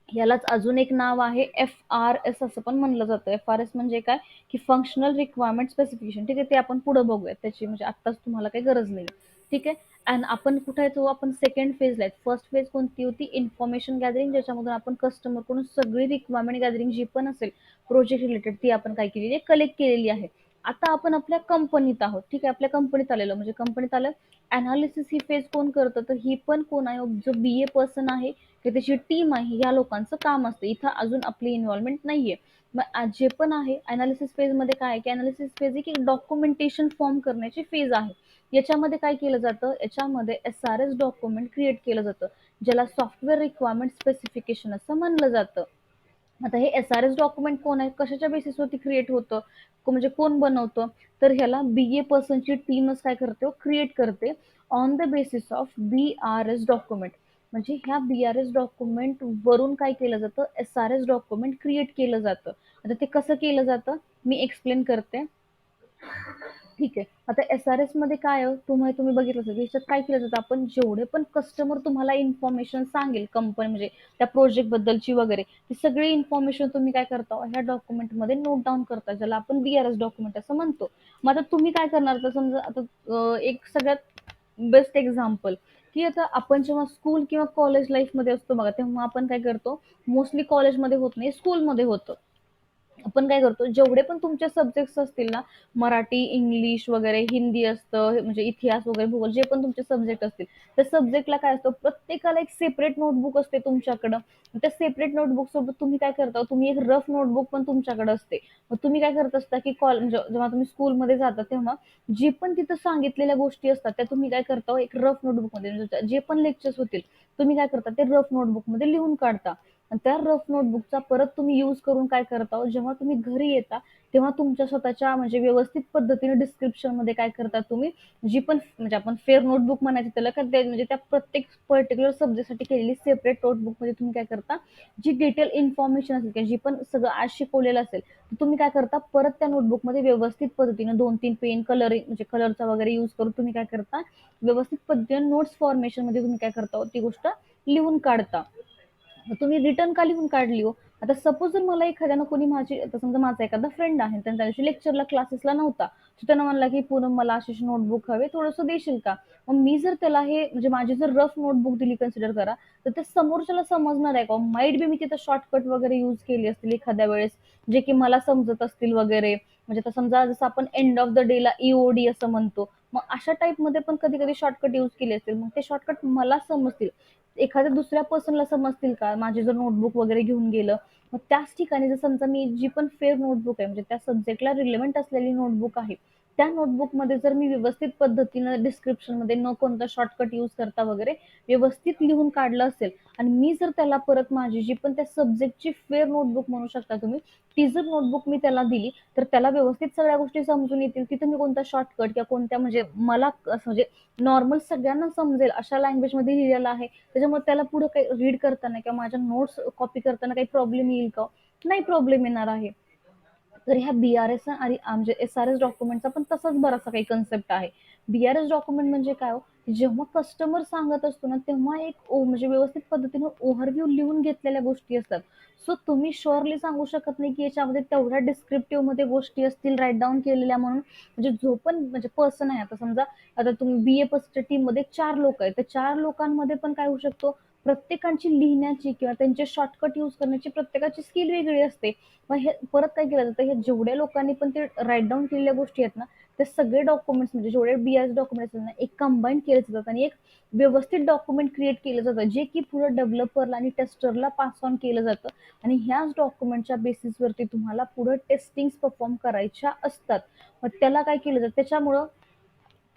यालाच अजून एक नाव आहे FRS असं पण म्हणलं जातं. FRS म्हणजे काय, की फंक्शनल रिक्वायरमेंट स्पेसिफिकेशन. ठीक आहे, ते आपण पुढे बघूयात, त्याची म्हणजे आत्ताच तुम्हाला काही गरज नाही. ठीक आहे. अँड आपण कुठे आहे, तो आपण सेकंड फेजला आहे. फर्स्ट फेज कोणती होती, इन्फॉर्मेशन गॅदरिंग, ज्याच्यामधून आपण कस्टमरकडून सगळी रिक्वायरमेंट गॅदरिंग जी पण असेल प्रोजेक्ट रिलेटेड ती आपण काय केलेली आहे, कलेक्ट केलेली आहे. आता आपण आपल्या कंपनीत आहोत. ठीक आहे, आपल्या कंपनीत आलेलो म्हणजे कंपनीत आलं. अनालिसिस ही फेज कोण करतं, तर ही पण कोण आहे, जो BA पर्सन आहे की त्याची टीम आहे, या लोकांचं काम असतं. इथं अजून आपली इन्व्हॉल्वमेंट नाहीये. मग जे पण आहे अनालिसिस फेज मध्ये काय आहे, की अनालिसिस फेज एक डॉक्युमेंटेशन फॉर्म करण्याची फेज आहे. याच्यामध्ये काय केलं जातं, याच्यामध्ये SRS डॉक्युमेंट क्रिएट केलं जातं, ज्याला सॉफ्टवेअर रिक्वायरमेंट स्पेसिफिकेशन असं म्हणलं जातं. आता हे SRS डॉक्युमेंट कोण आहे, कशाच्या बेसिसवरती क्रिएट होतं, म्हणजे कोण बनवतं, तर ह्याला BA पर्सनची टीमच काय करते, क्रिएट करते on the basis of BRS document. म्हणजे ह्या BRS डॉक्युमेंट वरून काय केलं जातं, SRS डॉक्युमेंट क्रिएट केलं जातं. आता ते कसं केलं जातं मी एक्सप्लेन करते. ठीक आहे. आता SRS मध्ये काय आहे, तुम्ही बघितलं असेल, याच्यात काय केलं जातं, आपण जेवढे पण कस्टमर तुम्हाला इन्फॉर्मेशन सांगेल कंपनी म्हणजे त्या प्रोजेक्ट बद्दलची वगैरे, ती सगळी इन्फॉर्मेशन तुम्ही काय करता, ह्या डॉक्युमेंटमध्ये नोट डाऊन करता, ज्याला आपण BRS डॉक्युमेंट असं म्हणतो. मग आता तुम्ही काय करणार, तर समजा आता एक सगळ्यात बेस्ट एक्झाम्पल, की आता आपण जेव्हा स्कूल किंवा कॉलेज लाईफमध्ये असतो बघा, तेव्हा आपण काय करतो, मोस्टली कॉलेजमध्ये होत नाही, स्कूलमध्ये होतं. आपण काय करतो, जेवढे पण तुमचे सब्जेक्ट्स असतील ना, मराठी, इंग्लिश वगैरे, हिंदी असतं म्हणजे इतिहास वगैरे, भूगोल, जे पण तुमचे सब्जेक्ट असतील, त्या सब्जेक्टला काय असतं, प्रत्येकाला एक सेपरेट नोटबुक असते तुमच्याकडं. त्या सेपरेट नोटबुक सोबत तुम्ही काय करता, तुम्ही एक रफ नोटबुक पण तुमच्याकडे असते. मग तुम्ही काय करत असता, की जेव्हा तुम्ही स्कूलमध्ये जाता तेव्हा जे पण तिथं सांगितलेल्या गोष्टी असतात त्या तुम्ही काय करता, एक रफ नोटबुकमध्ये म्हणजे जे पण लेक्चर्स होतील तुम्ही काय करता, ते रफ नोटबुकमध्ये लिहून काढता. आणि त्या रफ नोटबुकचा परत तुम्ही यूज करून काय करता, जेव्हा तुम्ही घरी येता तेव्हा तुमच्या स्वतःच्या म्हणजे व्यवस्थित पद्धतीने डिस्क्रिप्शन मध्ये काय करता, तुम्ही जी पण म्हणजे आपण फेअर नोटबुक म्हणायचं त्याला, का म्हणजे त्या प्रत्येक पर्टिक्युलर सब्जेक्टसाठी केलेली सेपरेट नोटबुक मध्ये तुम्ही काय करता, जी डिटेल इन्फॉर्मेशन असेल किंवा जी पण सगळं आज शिकवलेलं असेल, तर तुम्ही काय करता, परत त्या नोटबुकमध्ये व्यवस्थित पद्धतीने 2-3 पेन कलर म्हणजे कलरचा वगैरे यूज करून तुम्ही काय करता, व्यवस्थित पद्धतीने नोट्स फॉर्मेशन मध्ये तुम्ही काय करता, ती गोष्ट लिहून काढता. मग तुम्ही रिटर्न का लिहून काढली हो, आता सपोज जर मला एखाद्यानं कोणी माझी, आता समजा माझा एखादा फ्रेंड आहे, तर त्या दिवशी लेक्चरला क्लासेसला नव्हता, तर त्यानं म्हणला की पूनम मला अशी नोटबुक हवे, थोडंसं देशील का? मग मी जर त्याला हे म्हणजे माझी जर रफ नोटबुक दिली कन्सिडर करा, तर ते समोरच्याला समजणार आहे का? माईट बी मी तिथं शॉर्टकट वगैरे यूज केली असतील एखाद्या वेळेस, जे की मला समजत असतील वगैरे. म्हणजे आता समजा जसं आपण एंड ऑफ द डेला ईओडी असं म्हणतो, मग अशा टाईपमध्ये पण कधी कधी शॉर्टकट यूज केले असतील, मग ते शॉर्टकट मला समजतील, एखाद्या दुसऱ्या पर्सनला समजतील का? माझी जर नोटबुक वगैरे घेऊन गेलं, मग त्याच ठिकाणी जर समजा मी जी पण फेअर नोटबुक आहे, म्हणजे त्या सब्जेक्टला रिलेव्हंट असलेली नोटबुक आहे, त्या नोटबुकमध्ये जर मी व्यवस्थित पद्धतीनं डिस्क्रिप्शनमध्ये न कोणता शॉर्टकट यूज करता वगैरे व्यवस्थित लिहून काढलं असेल, आणि मी जर त्याला परत माझी जी पण त्या सब्जेक्टची फेअर नोटबुक म्हणू शकता तुम्ही, ती जर नोटबुक मी त्याला दिली, तर त्याला व्यवस्थित सगळ्या गोष्टी समजून येतील. तिथं मी कोणता शॉर्टकट किंवा कोणत्या म्हणजे मला असं म्हणजे नॉर्मल सगळ्यांना समजेल अशा लँग्वेजमध्ये लिहिलेलं आहे, त्याच्यामुळे त्याला पुढे काही रीड करताना किंवा माझ्या नोट्स कॉपी करताना काही प्रॉब्लेम येईल का? नाही प्रॉब्लेम येणार आहे. तर ह्या बीआरएस आणि म्हणजे एसआरएस डॉक्युमेंटचा पण तसाच बराचसा काही कन्सेप्ट आहे. बीआरएस डॉक्युमेंट म्हणजे काय हो, जेव्हा कस्टमर सांगत असतो ना, तेव्हा एक म्हणजे व्यवस्थित पद्धतीने ओव्हरव्ह्यू लिहून घेतलेल्या गोष्टी असतात. सो तुम्ही शुअरली सांगू शकत नाही की याच्यामध्ये तेवढ्या डिस्क्रिप्टिव्ह मध्ये गोष्टी असतील राईट डाऊन केलेल्या म्हणून. म्हणजे जो पण म्हणजे पर्सन आहे, आता समजा आता तुम्ही बीए पस्टच्या टीम मध्ये 4 लोक आहेत, तर 4 लोकांमध्ये पण काय होऊ शकतो, प्रत्येकाची लिहिण्याची किंवा त्यांचे शॉर्टकट यूज करण्याची प्रत्येकाची स्किल वेगळी असते. मग हे परत काय केलं जातं, हे जेवढ्या लोकांनी पण ते राईट डाऊन केलेल्या गोष्टी आहेत ना, ते सगळे डॉक्युमेंट्स म्हणजे जेवढे बीआयएस डॉक्युमेंट्स आहेत ना, एक कंबाईन केले जातात आणि एक व्यवस्थित डॉक्युमेंट क्रिएट केलं जातं, जे की पुढे डेव्हलपरला आणि टेस्टरला पास ऑन केलं जातं. आणि ह्याच डॉक्युमेंटच्या बेसिसवरती तुम्हाला पुढे टेस्टिंग परफॉर्म करायच्या असतात. मग त्याला काय केलं जातं, त्याच्यामुळं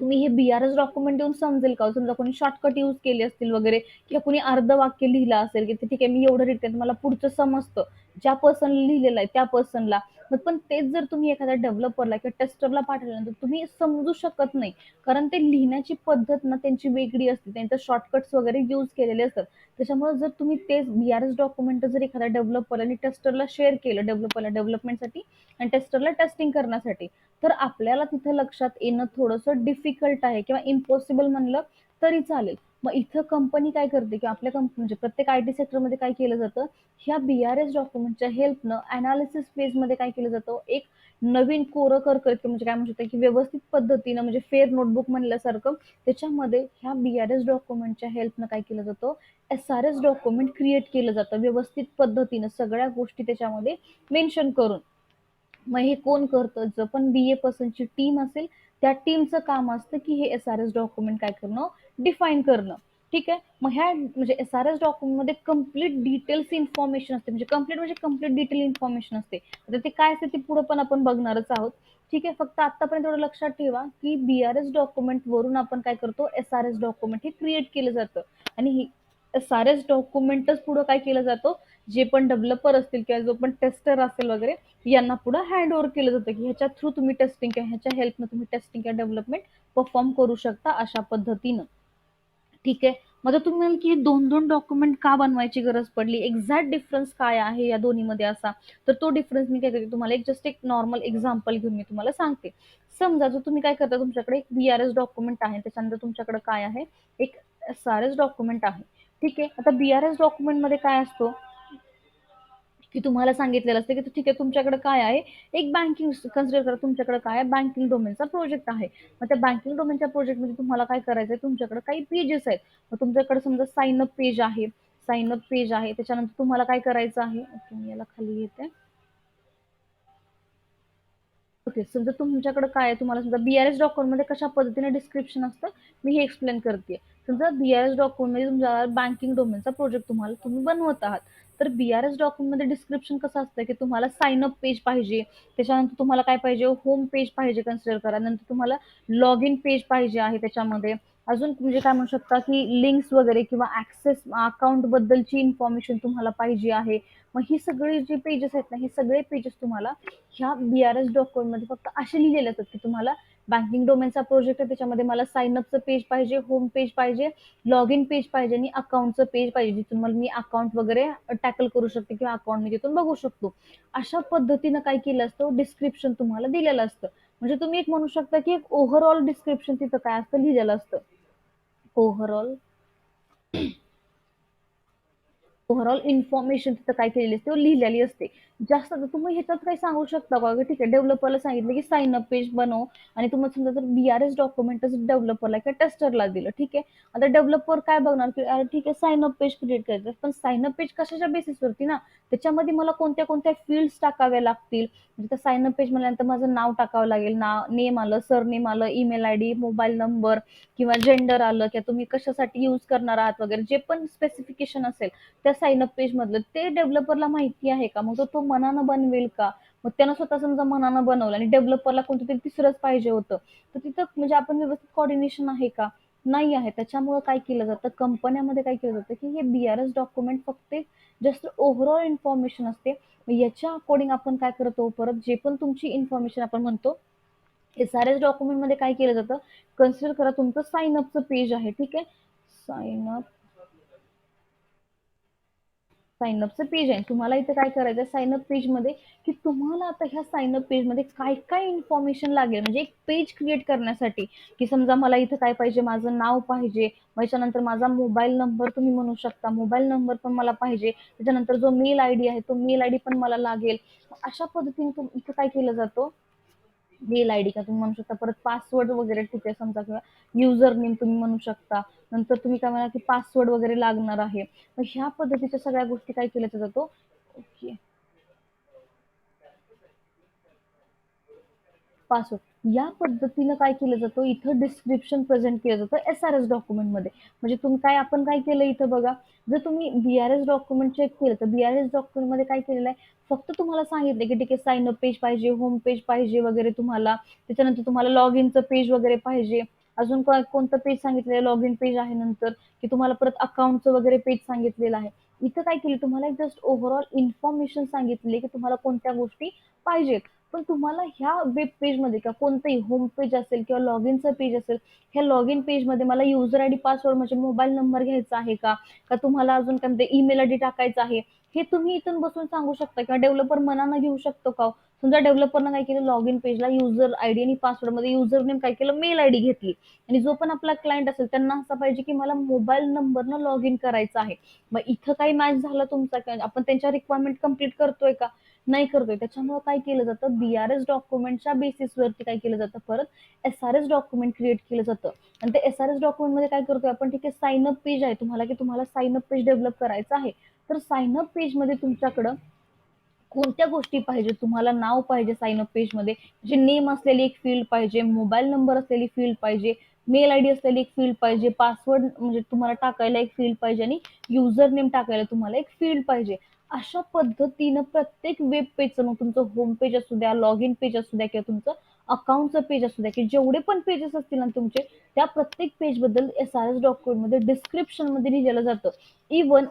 तुम्ही हे बीआरएस डॉक्युमेंट देऊन समजेल का? समजा कोणी शॉर्टकट यूज केले असतील वगैरे, किंवा कोणी अर्ध वाक्य लिहिलं असेल की ठीक आहे मी एवढं लिहिते मला पुढचं समजतं, ज्या पर्सन लिहिलेलं आहे त्या पर्सनला. मग पण तेच जर तुम्ही एखाद्या डेव्हलपरला किंवा टेस्टरला पाठवल्यानंतर तुम्ही समजू शकत नाही, कारण ते लिहिण्याची पद्धत ना त्यांची वेगळी असते, त्यांचं शॉर्टकट्स वगैरे यूज केलेले असतात. त्याच्यामुळे जर तुम्ही तेच बीआरएस डॉक्युमेंट जर एखाद्या डेव्हलपर आणि टेस्टरला शेअर केलं, डेव्हलपरला डेव्हलपमेंटसाठी आणि टेस्टरला टेस्टिंग करण्यासाठी, तर आपल्याला तिथं लक्षात येणं थोडंसं डिफिकल्ट आहे किंवा इम्पॉसिबल म्हणलं तरी चालेल. मग इथं कंपनी काय करते की आपल्या कंपनी म्हणजे प्रत्येक आयटी सेक्टरमध्ये काय केलं जातं, ह्या बीआरएस डॉक्युमेंटच्या हेल्पनं अनालिसिस फेजमध्ये काय केलं जातं, एक नवीन कोरं करत म्हणजे काय म्हणू शकता की व्यवस्थित पद्धतीनं म्हणजे फेअर नोटबुक म्हणल्यासारखं त्याच्यामध्ये ह्या बीआरएस डॉक्युमेंटच्या हेल्पनं काय केलं जातं, एसआरएस डॉक्युमेंट क्रिएट केलं जातं व्यवस्थित पद्धतीनं सगळ्या गोष्टी त्याच्यामध्ये मेन्शन करून. मग हे कोण करतं, जर पण बीए पर्सनची टीम असेल, त्या टीमचं काम असतं की हे एसआरएस डॉक्युमेंट काय करणं, डिफाईन करणं. ठीक आहे. मग ह्या म्हणजे एसआरएस डॉक्युमेंट मध्ये कम्प्लीट डिटेल्स इन्फॉर्मेशन असते, म्हणजे कम्प्लीट डिटेल इन्फॉर्मेशन असते. आता ते काय असते ते पुढे पण आपण बघणारच आहोत. ठीक आहे. फक्त आतापर्यंत एवढं लक्षात ठेवा की बीआरएस डॉक्युमेंट वरून आपण काय करतो, एसआरएस डॉक्युमेंट हे क्रिएट केलं जातं. आणि एसआरएस डॉक्युमेंटच पुढे काय केलं जातं, जे पण डेव्हलपर असतील किंवा जो पण टेस्टर असेल वगैरे, यांना पुढे हँड ओव्हर केलं जातं की ह्याच्या थ्रू तुम्ही टेस्टिंग किंवा ह्याच्या हेल्पनं तुम्ही टेस्टिंग किंवा डेव्हलपमेंट परफॉर्म करू शकता अशा पद्धतीनं. ठीक आहे. मग आता तुम्ही म्हणाल की हे दोन दोन डॉक्युमेंट का बनवायची गरज पडली, एक्झॅक्ट डिफरन्स काय आहे या दोन्हीमध्ये असा, तर तो डिफरन्स मी काय करते तुम्हाला एक जस्ट एक नॉर्मल एक्झाम्पल घेऊन मी तुम्हाला सांगते. समजा जर तुम्ही काय करता, तुमच्याकडे एक बीआरएस डॉक्युमेंट आहे, त्याच्यानंतर तुमच्याकडे काय आहे, एक एसआरएस डॉक्युमेंट आहे. ठीक आहे. आता बीआरएस डॉक्युमेंट मध्ये काय असतो की तुम्हाला सांगितलेलं असतं की ठीक आहे तुमच्याकडे काय आहे, एक बँकिंग कन्सिडर करा, तुमच्याकडे काय आहे, बँकिंग डोमेनचा प्रोजेक्ट आहे. मग त्या बँकिंग डोमेनच्या प्रोजेक्टमध्ये तुम्हाला काय करायचं आहे, तुमच्याकडे काही पेजेस आहेत. मग तुमच्याकडे समजा साइन अप पेज आहे, साइन अप पेज आहे, त्याच्यानंतर तुम्हाला काय करायचं आहे, ओके मी याला खाली येते. ओके. समजा तुमच्याकडे काय आहे, तुम्हाला समजा बीआरएस डॉक्युमेंट मध्ये कशा पद्धतीने डिस्क्रिप्शन असतं, मी हे एक्सप्लेन करते. समजा बीआरएस डॉक्युमेंट मध्ये तुमच्या बँकिंग डोमेनचा प्रोजेक्ट तुम्ही बनवत आहात, तर बीआरएस डॉक्युमेंट मध्ये डिस्क्रिप्शन कसं असतं की तुम्हाला साइन अप पेज पाहिजे, त्याच्यानंतर तुम्हाला काय पाहिजे, होम पेज पाहिजे कन्सिडर करा, नंतर तुम्हाला लॉग इन पेज पाहिजे आहे, त्याच्यामध्ये अजून म्हणजे काय म्हणू शकता की लिंक्स वगैरे किंवा ऍक्सेस अकाउंट बद्दलची इन्फॉर्मेशन तुम्हाला पाहिजे आहे. मग ही सगळी जी पेजेस आहेत ना, हे सगळे पेजेस तुम्हाला ह्या बीआरएस डॉक्युमेंट मध्ये फक्त असे लिहिलेले असतात की तुम्हाला बँकिंग डोमेनचा प्रोजेक्ट आहे, त्याच्यामध्ये मला साइन अपचं पेज पाहिजे, होम पेज पाहिजे, लॉग इन पेज पाहिजे आणि अकाउंटचं पेज पाहिजे, जिथून मला मी अकाउंट वगैरे टॅकल करू शकते किंवा अकाउंट मी तिथून बघू शकतो. अशा पद्धतीनं काय केलं असतं, डिस्क्रिप्शन तुम्हाला दिलेलं असतं. म्हणजे तुम्ही एक म्हणू शकता की एक ओव्हरऑल डिस्क्रिप्शन तिथं काय असतं लिहिलेलं असतं. ओव्हरऑल ओव्हरऑल इन्फॉर्मेशन तिथं काय केलेली असते लिहिलेली असते. जास्त आता तुम्ही ह्याच्यात काही सांगू शकता का, की ठीक आहे डेव्हलपरला सांगितलं की साइन अप पेज बनव, आणि तुम्हाला समजा जर BRS डॉक्युमेंटच डेव्हलपरला किंवा टेस्टरला दिलं, ठीक आहे. आता डेव्हलपर काय बघणार की अरे ठीक आहे साइन अप पेज क्रिएट करायचं, पण साइन अप पेज कशाच्या बेसिसवरती ना, त्याच्यामध्ये मला कोणत्या कोणत्या फील्ड्स टाकाव्या लागतील. म्हणजे साइन अप पेज म्हणल्यानंतर माझं नाव टाकावं लागेल, नाव नेम आलं, सरनेम आलं, ईमेल आयडी, मोबाईल नंबर किंवा जेंडर आलं, किंवा तुम्ही कशासाठी यूज करणार आहात वगैरे जे पण स्पेसिफिकेशन असेल त्या साइन अप पेज मधलं ते डेव्हलपरला माहिती आहे का, मग तो मनानं बनवेल का. मग त्यानं स्वतः समजा मनानं बनवलं आणि डेव्हलपरला कोणतं तरी तिसरंच पाहिजे होतं, तर तिथं म्हणजे आपण व्यवस्थित कोऑर्डिनेशन आहे का, नाही आहे. त्याच्यामुळे काय केलं जातं कंपन्यामध्ये, काय केलं जातं की हे BRS डॉक्युमेंट फक्त जस्ट ओव्हरऑल इन्फॉर्मेशन असते. याच्या अकॉर्डिंग आपण काय करतो, परत जे पण तुमची इन्फॉर्मेशन आपण म्हणतो SRS डॉक्युमेंट मध्ये काय केलं जातं, कन्सिडर करा तुमचं साइन अपचं पेज आहे, ठीक आहे. साइन अप साइन अपचं पेज आहे, तुम्हाला इथे काय करायचं साइन अप पेज मध्ये, की तुम्हाला आता ह्या साइन अप पेज मध्ये काय काय इन्फॉर्मेशन लागेल, म्हणजे एक पेज क्रिएट करण्यासाठी. की समजा मला इथे काय पाहिजे, माझं नाव पाहिजे, त्याच्यानंतर माझा मोबाईल नंबर तुम्ही म्हणू शकता, मोबाईल नंबर पण मला पाहिजे, त्याच्यानंतर जो मेल आयडी आहे तो मेल आयडी पण मला लागेल. अशा पद्धतीने इथे काय केलं जातं, मेल आयडी का तुम्ही म्हणू शकता, परत पासवर्ड वगैरे ठीक आहे समजा, किंवा युजर नेम तुम्ही म्हणू शकता. नंतर तुम्ही काय म्हणा की पासवर्ड वगैरे लागणार आहे. मग ह्या पद्धतीच्या सगळ्या गोष्टी काय केल्या जातो. ओके, पासवर्ड या पद्धतीनं काय केलं जातं, इथं डिस्क्रिप्शन प्रेझेंट केलं जातं SRS डॉक्युमेंट मध्ये. म्हणजे तुम्ही काय आपण काय केलं इथं बघा, जर तुम्ही BRS डॉक्युमेंट चेक केलं तर BRS डॉक्युमेंट मध्ये काय केलेलं आहे, फक्त तुम्हाला सांगितलं की ठीक आहे साइन अप पेज पाहिजे, होम पेज पाहिजे वगैरे तुम्हाला, त्याच्यानंतर तुम्हाला लॉग इनचं पेज वगैरे पाहिजे, अजून कोणतं पेज सांगितलेलं लॉग इन पेज आहे, नंतर की तुम्हाला परत अकाउंटचं वगैरे पेज सांगितलेलं आहे. इथं काय केलं, तुम्हाला जस्ट ओव्हरऑल इन्फॉर्मेशन सांगितली की तुम्हाला कोणत्या गोष्टी पाहिजेत. पण तुम्हाला ह्या वेब पेजमध्ये किंवा कोणतंही होम पेज असेल किंवा लॉग इनचं पेज असेल, ह्या लॉग इन पेजमध्ये मला युजर आयडी पासवर्ड म्हणजे मोबाईल नंबर घ्यायचा आहे का, का तुम्हाला अजून काय म्हणते ईमेल आयडी टाकायचा आहे, हे तुम्ही इथून बसून सांगू शकता किंवा डेव्हलपर मनानं घेऊ शकतो का. समजा डेव्हलपरनं काय केलं, लॉग इन पेजला युजर आयडी आणि पासवर्ड मध्ये युजर नेम काय केलं, मेल आयडी घेतली, आणि जो पण आपला क्लायंट असेल त्यांना असं पाहिजे की मला मोबाईल नंबरनं लॉग इन करायचं आहे. मग इथं काही मॅच झाला तुमचा, आपण त्यांच्या रिक्वायरमेंट कम्प्लीट करतोय का, नाही करतोय. त्याच्यामुळे काय केलं जातं, BRS डॉक्युमेंटच्या बेसिसवरती काय केलं जातं, परत SRS डॉक्युमेंट क्रिएट केलं जातं. आणि ते SRS डॉक्युमेंट मध्ये काय करतोय आपण, ठीक आहे साइन अप पेज आहे तुम्हाला, की तुम्हाला साइन अप पेज डेव्हलप करायचं आहे, तर साइन अप पेज मध्ये तुमच्याकडं कोणत्या गोष्टी पाहिजे, तुम्हाला नाव पाहिजे साइन अप पेज मध्ये, म्हणजे नेम असलेली एक फील्ड पाहिजे, मोबाईल नंबर असलेली फील्ड पाहिजे, मेल आयडी असलेली एक फील्ड पाहिजे, पासवर्ड म्हणजे तुम्हाला टाकायला एक फील्ड पाहिजे, आणि युजर नेम टाकायला तुम्हाला एक फील्ड पाहिजे. अशा पद्धतीनं प्रत्येक वेब पेजचं, मग तुमचं होम पेज असू द्या, लॉग इन पेज असू द्या, किंवा तुमचं अकाउंटचं पेज असू द्या, की जेवढे पण पेजेस असतील ना तुमचे, त्या प्रत्येक पेज बद्दल SRS डॉक्युमेंट मध्ये डिस्क्रिप्शन मध्ये लिहिलेलं जातं. इवन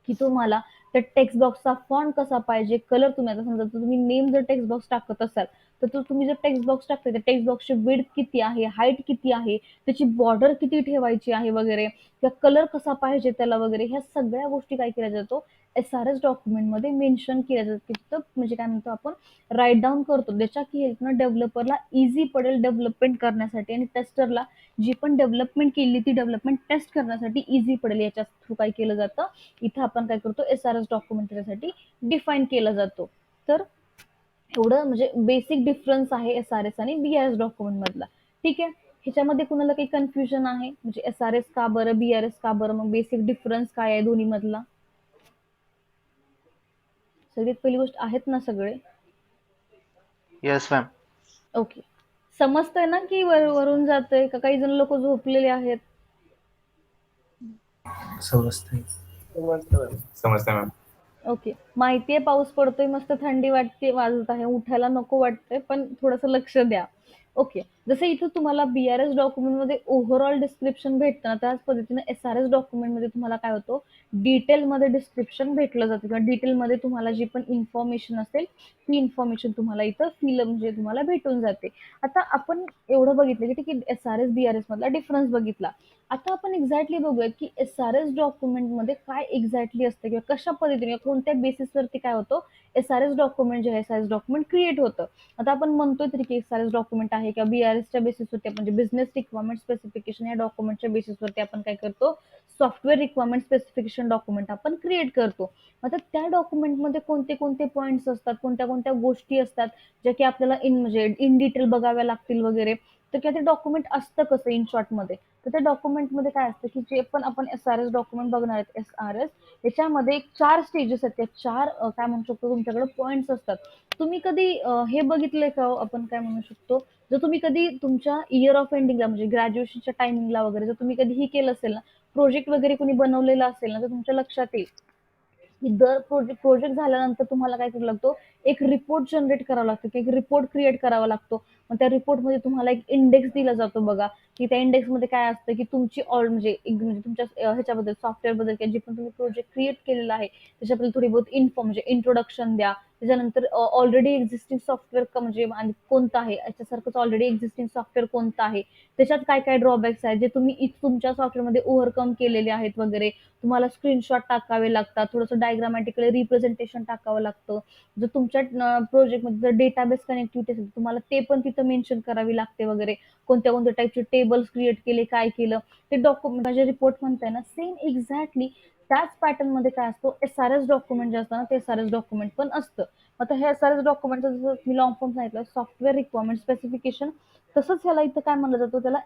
की तुम्हाला त्या टेक्स्ट बॉक्सचा फॉन्ट कसा पाहिजे, कलर, तुम्ही आता समजा तुम्ही नेम जर टेक्स्ट बॉक्स टाकत असाल, तर तुम्ही जर टेक्स्ट बॉक्स टाकताय तर टेक्स्ट बॉक्सची विड्थ किती आहे, हाईट किती आहे, त्याची बॉर्डर किती ठेवायची आहे वगैरे, किंवा कलर कसा पाहिजे त्याला वगैरे, ह्या सगळ्या गोष्टी काय केल्या जातो, SRS डॉक्युमेंट मध्ये मेन्शन केल्या जातात. की तिथं म्हणजे काय म्हणतो आपण, राईट डाऊन करतो, ज्याच्या की हेल्पनं डेव्हलपरला इझी पडेल डेव्हलपमेंट करण्यासाठी, आणि टेस्टरला जी पण डेव्हलपमेंट केली ती डेव्हलपमेंट टेस्ट करण्यासाठी इझी पडेल, याच्या थ्रू काय केलं जातं, इथं आपण काय करतो SRS डॉक्युमेंट त्याच्यासाठी डिफाईन केला जातो. तर एवढं म्हणजे बेसिक डिफरन्स आहे SRS आणि BRS डॉक्युमेंट मधला. ठीक आहे, ह्याच्यामध्ये कुणाला काही कन्फ्युजन आहे, म्हणजे SRS का बरं, BRS का बरं, मग बेसिक डिफरन्स काय आहे दोन्ही मधला, सगळ्यात पहिली गोष्ट आहेत ना सगळे. Yes, ma'am. ओके, समजतंय ना की वरून जातंय का, काही जण लोक झोपलेले आहेत. समजते. समजतं मॅम. समजतंय मॅम. ओके, माहितीये पाऊस पडतोय, मस्त थंडी वाटते, वाजत आहे, उठायला नको वाटतंय, पण थोडंसं लक्ष द्या. ओके, जसं इथं तुम्हाला BRS डॉक्युमेंट मध्ये ओव्हरऑल डिस्क्रिप्शन भेटतं ना, त्याच पद्धतीने SRS डॉक्युमेंट मध्ये तुम्हाला काय होतं, डिटेल मध्ये डिस्क्रिप्शन भेटलं जातं, किंवा डिटेल मध्ये तुम्हाला जी पण इन्फॉर्मेशन असेल ती इन्फॉर्मेशन तुम्हाला इथं म्हणजे तुम्हाला भेटून जाते. आता आपण एवढं बघितलं की ठीक आहे SRS BRS मधला डिफरन्स बघितला. आता आपण एक्झॅक्टली बघूया की SRS डॉक्युमेंट मध्ये काय एक्झॅक्टली असतं, किंवा कशा पद्धतीने कोणत्या बेसिसवरती काय होतं, SRS डॉक्युमेंट जे आहे SRS डॉक्युमेंट क्रिएट होतं. आता आपण म्हणतोय तरी की SRS डॉक्युमेंट आहे किंवा च्या बेसिसवरती आपण, म्हणजे बिझनेस रिक्वायरमेंट स्पेसिफिकेशन या डॉक्युमेंटच्या बेसिसवरती आपण काय करतो, सॉफ्टवेअर रिक्वायरमेंट स्पेसिफिकेशन डॉक्युमेंट आपण क्रिएट करतो. आता त्या डॉक्युमेंटमध्ये कोणते कोणते पॉईंट्स असतात, कोणत्या कोणत्या गोष्टी असतात ज्या की आपल्याला म्हणजे इन डिटेल बघाव्या लागतील वगैरे. तर किंवा ते डॉक्युमेंट असतं कसं इन शॉर्टमध्ये, तर त्या डॉक्युमेंटमध्ये काय असतं की जे पण आपण SRS डॉक्युमेंट बघणार आहेत, SRS याच्यामध्ये एक 4 स्टेजेस आहेत. त्या 4 काय म्हणू शकतो, तुमच्याकडे पॉइंट्स असतात. तुम्ही कधी हे बघितलंय का हो, आपण काय म्हणू शकतो, जर तुम्ही कधी तुमच्या इयर ऑफ एंडिंगला म्हणजे ग्रॅज्युएशनच्या टायमिंगला वगैरे जर तुम्ही कधी हे केलं असेल ना, प्रोजेक्ट वगैरे कोणी बनवलेला असेल ना, तर तुमच्या लक्षात येईल की दर प्रोजेक्ट झाल्यानंतर तुम्हाला काय करावं लागतो, एक रिपोर्ट जनरेट करावा लागतो, की एक रिपोर्ट क्रिएट करावा लागतो. मग त्या रिपोर्टमध्ये तुम्हाला एक इंडेक्स दिला जातो बघा, की त्या इंडेक्समध्ये काय असतं की तुमची ऑल म्हणजे म्हणजे तुमच्या ह्याच्याबद्दल सॉफ्टवेअरबद्दल किंवा जे पण तुम्ही प्रोजेक्ट क्रिएट केलेला आहे त्याच्याबद्दल थोडी बहुत इन्फॉर्म म्हणजे इंट्रोडक्शन द्या. त्याच्यानंतर ऑलरेडी एक्झिस्टिंग सॉफ्टवेअर म्हणजे आणि कोणतं आहे याच्यासारखंच ऑलरेडी एक्झिस्टिंग सॉफ्टवेअर कोणतं आहे, त्याच्यात काय काय ड्रॉबॅक्स आहेत जे तुम्ही तुमच्या सॉफ्टवेअरमध्ये ओव्हरकम केलेले आहेत वगैरे. तुम्हाला स्क्रीनशॉट टाकावे लागतात, थोडंसं डायग्रामॅटिकली रिप्रेझेंटेशन टाकावं लागतं. जर तुमच्या प्रोजेक्टमध्ये जर डेटाबेस कनेक्टिव्हिटी असेल तुम्हाला ते पण तिथं मेन्शन करावी लागते वगैरे. कोणत्या कोणत्या टाईपचे टेबल्स क्रिएट केले, काय केलं, ते डॉक्युमेंट म्हणजे रिपोर्ट म्हणताय ना, सेम एक्झॅक्टली त्याच पॅटर्न मध्ये काय असतो, SRS डॉक्युमेंट जे असतं ना, ते SRS डॉक्युमेंट पण असतं. आता हे SRS डॉक्युमेंट जसं मी लॉंग फॉर्म सांगितलं, सॉफ्टवेअर रिक्वायरमेंट स्पेसिफिकेशन, तसंच ह्याला इथं काय म्हणलं जातं, त्याला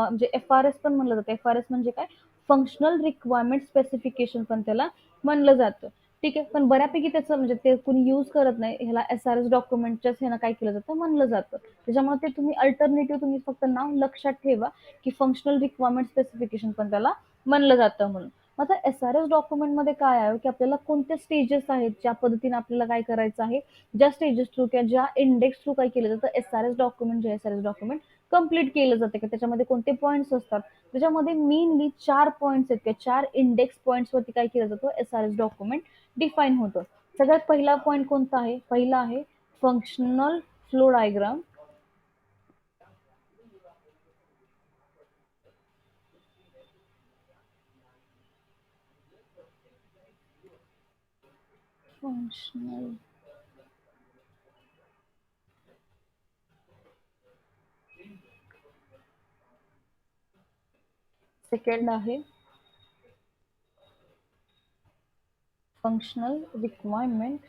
म्हणजे FRS पण म्हणलं जातं. FRS म्हणजे काय, फंक्शनल रिक्वायरमेंट स्पेसिफिकेशन पण त्याला म्हणलं जातं. ठीक आहे, पण बऱ्यापैकी त्याचं म्हणजे ते कुणी यूज करत नाही, ह्याला SRS डॉक्युमेंटच्याच ह्यानं काय केलं जातं, म्हणलं जातं. त्याच्यामुळे ते तुम्ही अल्टरनेटिव्ह तुम्ही फक्त नाव लक्षात ठेवा की फंक्शनल रिक्वायरमेंट स्पेसिफिकेशन पण त्याला म्हणलं जातं म्हणून. आता SRS डॉक्युमेंट मध्ये काय आहे की आपल्याला कोणत्या स्टेजेस आहेत, ज्या पद्धतीने आपल्याला काय करायचं आहे, ज्या स्टेजेस थ्रू किंवा ज्या इंडेक्स थ्रू काय केलं जातं, SRS डॉक्युमेंट जे SRS डॉक्युमेंट कम्प्लीट केलं जातं की त्याच्यामध्ये कोणते पॉईंट्स असतात. त्याच्यामध्ये मेनली 4 पॉईंट्स आहेत किंवा 4 इंडेक्स पॉईंट्स वरती काय केलं जातं, SRS डॉक्युमेंट डिफाईन होतं. सगळ्यात पहिला पॉईंट कोणता आहे, पहिला आहे functional flow diagram. Functional second आहे फंक्शनल रिक्वायरमेंट.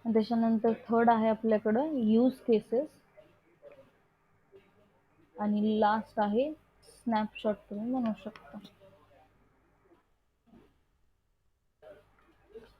त्याच्यानंतर थर्ड आहे आपल्याकडं यूज केसेस. आणि लास्ट आहे स्नॅपशॉट, तुम्ही म्हणू शकता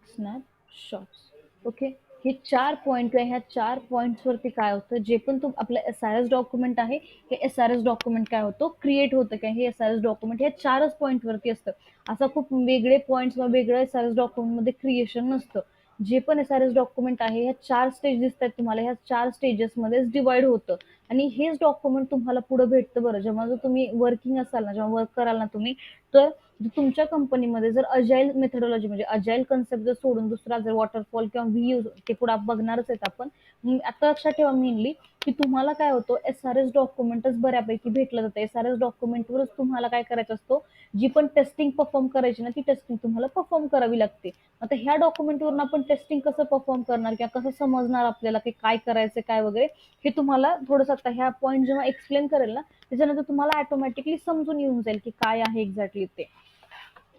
स्नॅपशॉट्स. ओके, हे 4 पॉईंट किंवा ह्या 4 पॉईंट्स वरती काय होतं, जे पण आपलं SRS डॉक्युमेंट आहे, हे SRS डॉक्युमेंट काय होतं, क्रिएट होतं काय, हे SRS डॉक्युमेंट ह्या 4च पॉईंट वरती असतं. असं खूप वेगळे पॉईंट्स किंवा वेगळं SRS डॉक्युमेंट मध्ये क्रिएशन नसतं. जे पण SRS डॉक्युमेंट आहे, ह्या 4 स्टेज दिसतात तुम्हाला, ह्या 4 स्टेजेस मध्येच डिवाइड होतं. आणि हेच डॉक्युमेंट तुम्हाला पुढे भेटतं बरं, जेव्हा जर तुम्ही वर्किंग असाल ना, जेव्हा वर्क कराल ना तुम्ही, तर तुमच्या कंपनीमध्ये जर अजाईल मेथडॉलॉजी म्हणजे अजाईल कन्सेप्ट जर सोडून दुसरा जर वॉटरफॉल किंवा व्ही ते पुढे बघणारच आहेत आपण. आता लक्षात ठेवा मेनली की तुम्हाला काय होतं, SRS डॉक्युमेंटच बऱ्यापैकी भेटलं जातं. SRS डॉक्युमेंटवरच तुम्हाला काय करायचं असतो, जी पण टेस्टिंग परफॉर्म करायची ना, ती टेस्टिंग तुम्हाला परफॉर्म करावी लागते. आता ह्या डॉक्युमेंटवरून आपण टेस्टिंग कसं परफॉर्म करणार किंवा कसं समजणार आपल्याला की काय करायचं काय वगैरे, हे तुम्हाला थोडंसं आता ह्या पॉईंट जेव्हा एक्सप्लेन करेल ना, त्याच्यानंतर तुम्हाला ऑटोमॅटिकली समजून येऊन जाईल की काय आहे एक्झॅक्टली ते.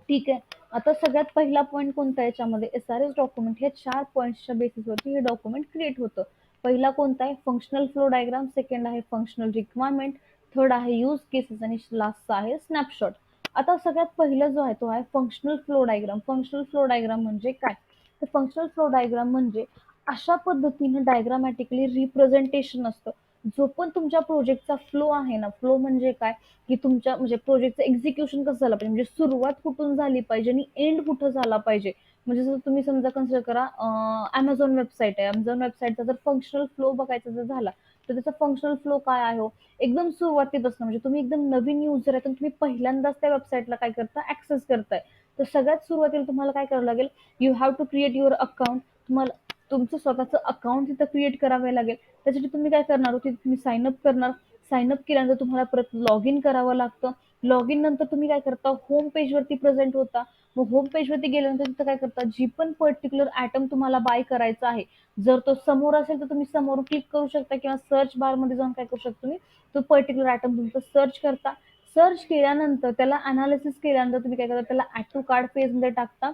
ठीक आहे. आता सगळ्यात पहिला पॉईंट कोणता आहे याच्यामध्ये, SRS डॉक्युमेंट हे 4 पॉईंट्सच्या बेसिसवरती हे डॉक्युमेंट क्रिएट होतं. पहिला कोणता आहे, फंक्शनल फ्लो डायग्राम. सेकंड आहे फंक्शनल रिक्वायरमेंट. थर्ड आहे यूज केसेस आणि लास्टचा आहे स्नॅपशॉट. आता सगळ्यात पहिला जो आहे तो आहे functional flow diagram. Functional flow diagram म्हणजे काय, तर फंक्शनल फ्लो डायग्राम म्हणजे अशा पद्धतीने डायग्रामॅटिकली रिप्रेझेंटेशन असतं. जो पण तुमच्या प्रोजेक्टचा फ्लो आहे ना, फ्लो म्हणजे काय, की तुमच्या म्हणजे प्रोजेक्टचं एक्झिक्युशन कसं झालं पाहिजे, म्हणजे सुरुवात कुठून झाली पाहिजे आणि एंड कुठं झाला पाहिजे. म्हणजे जर तुम्ही समजा कन्सिडर करा, Amazon वेबसाईट आहे, Amazon वेबसाईटचा जर फंक्शनल फ्लो बघायचा जर झाला, तर त्याचा फंक्शनल फ्लो काय आहे हो, एकदम सुरुवातीपासून म्हणजे तुम्ही एकदम नवीन युजर आहे तर तुम्ही पहिल्यांदाच त्या वेबसाईटला काय करता, ऍक्सेस करताय. तर सगळ्यात सुरुवातीला तुम्हाला काय करावं लागेल, you have to create your account. तुम्हाला तुमचं स्वतःचं अकाउंट तिथं क्रिएट करावे लागेल. त्यासाठी तुम्ही काय करणार, तिथे तुम्ही साइन अप करणार. साइन अप केल्यानंतर तुम्हाला परत लॉग इन करावं लागतं. लॉग इन नंतर तुम्ही काय करता, होम पेजवरती प्रेझेंट होता. मग होम पेजवरती गेल्यानंतर तिथं काय करता, जी पण पर्टिक्युलर आयटम तुम्हाला बाय करायचा आहे, जर तो समोर असेल तर तुम्ही समोर क्लिक करू शकता किंवा सर्च बारमध्ये जाऊन काय करू शकता तुम्ही, तो पर्टिक्युलर आयटम तुमचा सर्च करता. सर्च केल्यानंतर त्याला अनालिसिस केल्यानंतर तुम्ही काय करता, त्याला ऍड टू कार्ट फेजमध्ये टाकता.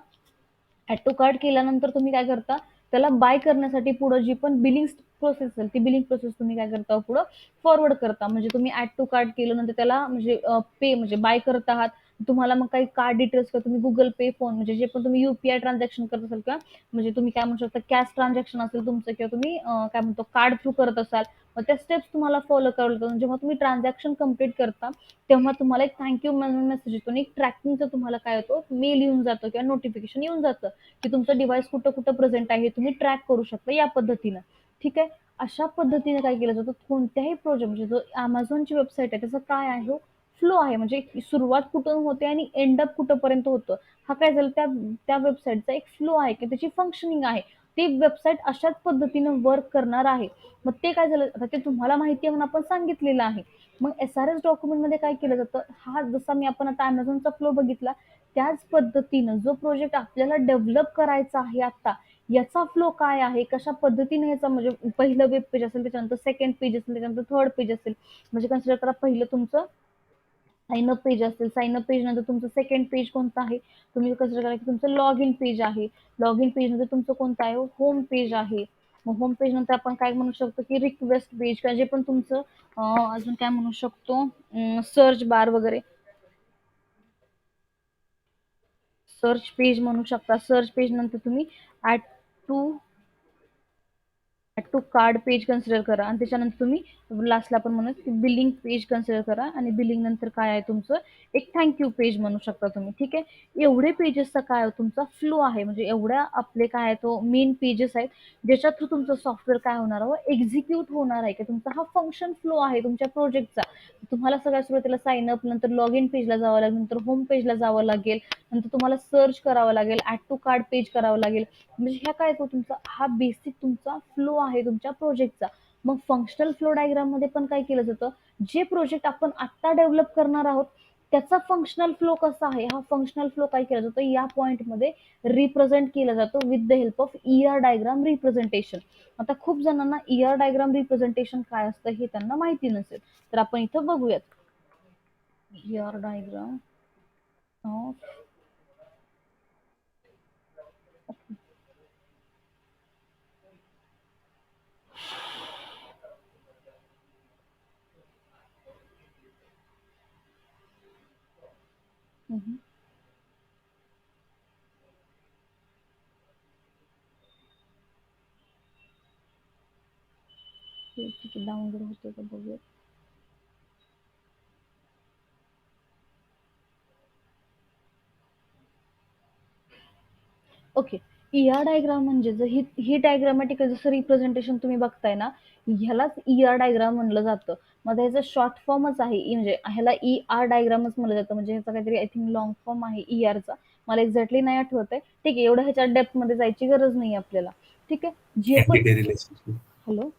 ऍड टू कार्ट केल्यानंतर तुम्ही काय करता, त्याला बाय करण्यासाठी पुढे जी पण बिलिंग प्रोसेस असेल ती बिलिंग प्रोसेस तुम्ही काय करता, पुढे फॉरवर्ड करता. म्हणजे तुम्ही ऍड टू कार्ट केलं नंतर त्याला म्हणजे पे म्हणजे बाय करत आहात, तुम्हाला मग काही कार्ड डिटेल्स किंवा तुम्ही गुगल पे फोन म्हणजे जे पण तुम्ही युपीआय ट्रान्झॅक्शन करत असाल किंवा म्हणजे तुम्ही काय म्हणू शकता कॅश ट्रान्झॅक्शन असेल तुमचं किंवा तुम्ही काय म्हणतो कार्ड थ्रू करत असाल, मग त्या स्टेप्स तुम्हाला फॉलो करावं लागतात. जेव्हा तुम्ही ट्रान्झॅक्शन कम्प्लीट करता तेव्हा तुम्हाला एक थँक्यू मेसेज येतो आणि एक ट्रॅकिंगचं तुम्हाला काय होतो, मेल येऊन जातो किंवा नोटिफिकेशन येऊन जातं की तुमचं डिव्हाइस कुठं कुठं प्रेझेंट आहे, तुम्ही ट्रॅक करू शकता या पद्धतीनं. ठीक आहे. अशा पद्धतीने काय केलं जातं, कोणत्याही प्रोजेक्ट म्हणजे जो अमेझॉनची वेबसाईट आहे त्याचा काय आहे, फ्लो आहे म्हणजे सुरुवात कुठून होते आणि एंड अप कुठंपर्यंत होतं, हा काय झालं त्या त्या वेबसाईटचा एक फ्लो आहे की त्याची फंक्शनिंग आहे. ती वेबसाईट अशाच पद्धतीनं वर्क करणार आहे. मग ते काय झालं, आता ते तुम्हाला माहिती आहे म्हणून आपण सांगितलेलं आहे. मग SRS डॉक्युमेंटमध्ये काय केलं जातं, हा जसा मी आपण आता अमेझॉनचा फ्लो बघितला त्याच पद्धतीनं जो प्रोजेक्ट आपल्याला डेव्हलप करायचा आहे आता, याचा फ्लो काय आहे, कशा पद्धतीने याचा म्हणजे पहिलं वेब पेज असेल, त्याच्यानंतर सेकंड पेज असेल, त्याच्यानंतर थर्ड पेज असेल. म्हणजे कन्सिडर करा, पहिलं तुमचं साइन अप पेज असेल, साइन अप पेज नंतर तुमचं सेकंड पेज कोणतं आहे, तुम्ही कन्सिडर करा की तुमचं लॉग इन पेज आहे. लॉग इन पेज नंतर तुमचं कोणतं आहे, होम पेज आहे. मग होम पेज नंतर आपण काय म्हणू शकतो की रिक्वेस्ट पेज किंवा जे पण तुमचं अजून काय म्हणू शकतो, सर्च बार वगैरे, सर्च पेज म्हणू शकता. सर्च पेज नंतर तुम्ही add to to cart page consider करा आणि त्याच्यानंतर तुम्ही लास्टला आपण म्हणू की बिलिंग पेज कन्सिडर करा आणि बिलिंग नंतर काय आहे तुमचं एक थँक्यू पेज म्हणू शकता तुम्ही. ठीक आहे. एवढे पेजेसचा काय तुमचा फ्लो आहे, म्हणजे एवढ्या आपले काय आहे तो मेन पेजेस आहेत ज्याच्या थ्रू तुमचं सॉफ्टवेअर काय होणार आहे, एक्झिक्यूट होणार आहे की तुमचा हा फंक्शन फ्लो आहे तुमच्या प्रोजेक्टचा. तुम्हाला सगळ्यात सुरुवातीला साइन अप नंतर लॉग इन पेजला जावं लागेल, नंतर होम पेजला जावं लागेल, नंतर तुम्हाला सर्च करावं लागेल, ऍड टू कार्ड पेज करावं लागेल. म्हणजे ह्या काय तो तुमचा हा बेसिक तुमचा फ्लो आहे तुमच्या प्रोजेक्टचा. मग फंक्शनल फ्लो डायग्राम मध्ये पण काय केलं जातं, जे प्रोजेक्ट आपण आता डेव्हलप करणार आहोत त्याचा फंक्शनल फ्लो कसा आहे, हा फंक्शनल फ्लो काय केला जातो या पॉइंट मध्ये रिप्रेझेंट केला जातो with the help of ER diagram representation. आता खूप जणांना ER डायग्राम रिप्रेझेंटेशन काय असतं हे त्यांना माहिती नसेल, तर आपण इथं बघूयात. ER डायग्राम ऑफ ठीक आहे, डाउनलोड होते का बघूयात. ओके. ER डायग्राम म्हणजे जर ही डायग्रामॅटिक जसं रिप्रेझेंटेशन तुम्ही बघताय ना, ह्यालाच ER डायग्राम म्हणलं जातं. मग ह्याचा शॉर्ट फॉर्मच आहे म्हणजे ह्याला ER डायग्रामच म्हणलं जातं. म्हणजे ह्याचा काहीतरी आय थिंक लॉंग फॉर्म आहे ERचा, मला एक्झॅक्टली नाही आठवत आहे. ठीक आहे, एवढं ह्याच्या डेप्थ मध्ये जायची गरज नाही आपल्याला. ठीक आहे. जे पण entity relationship. Hello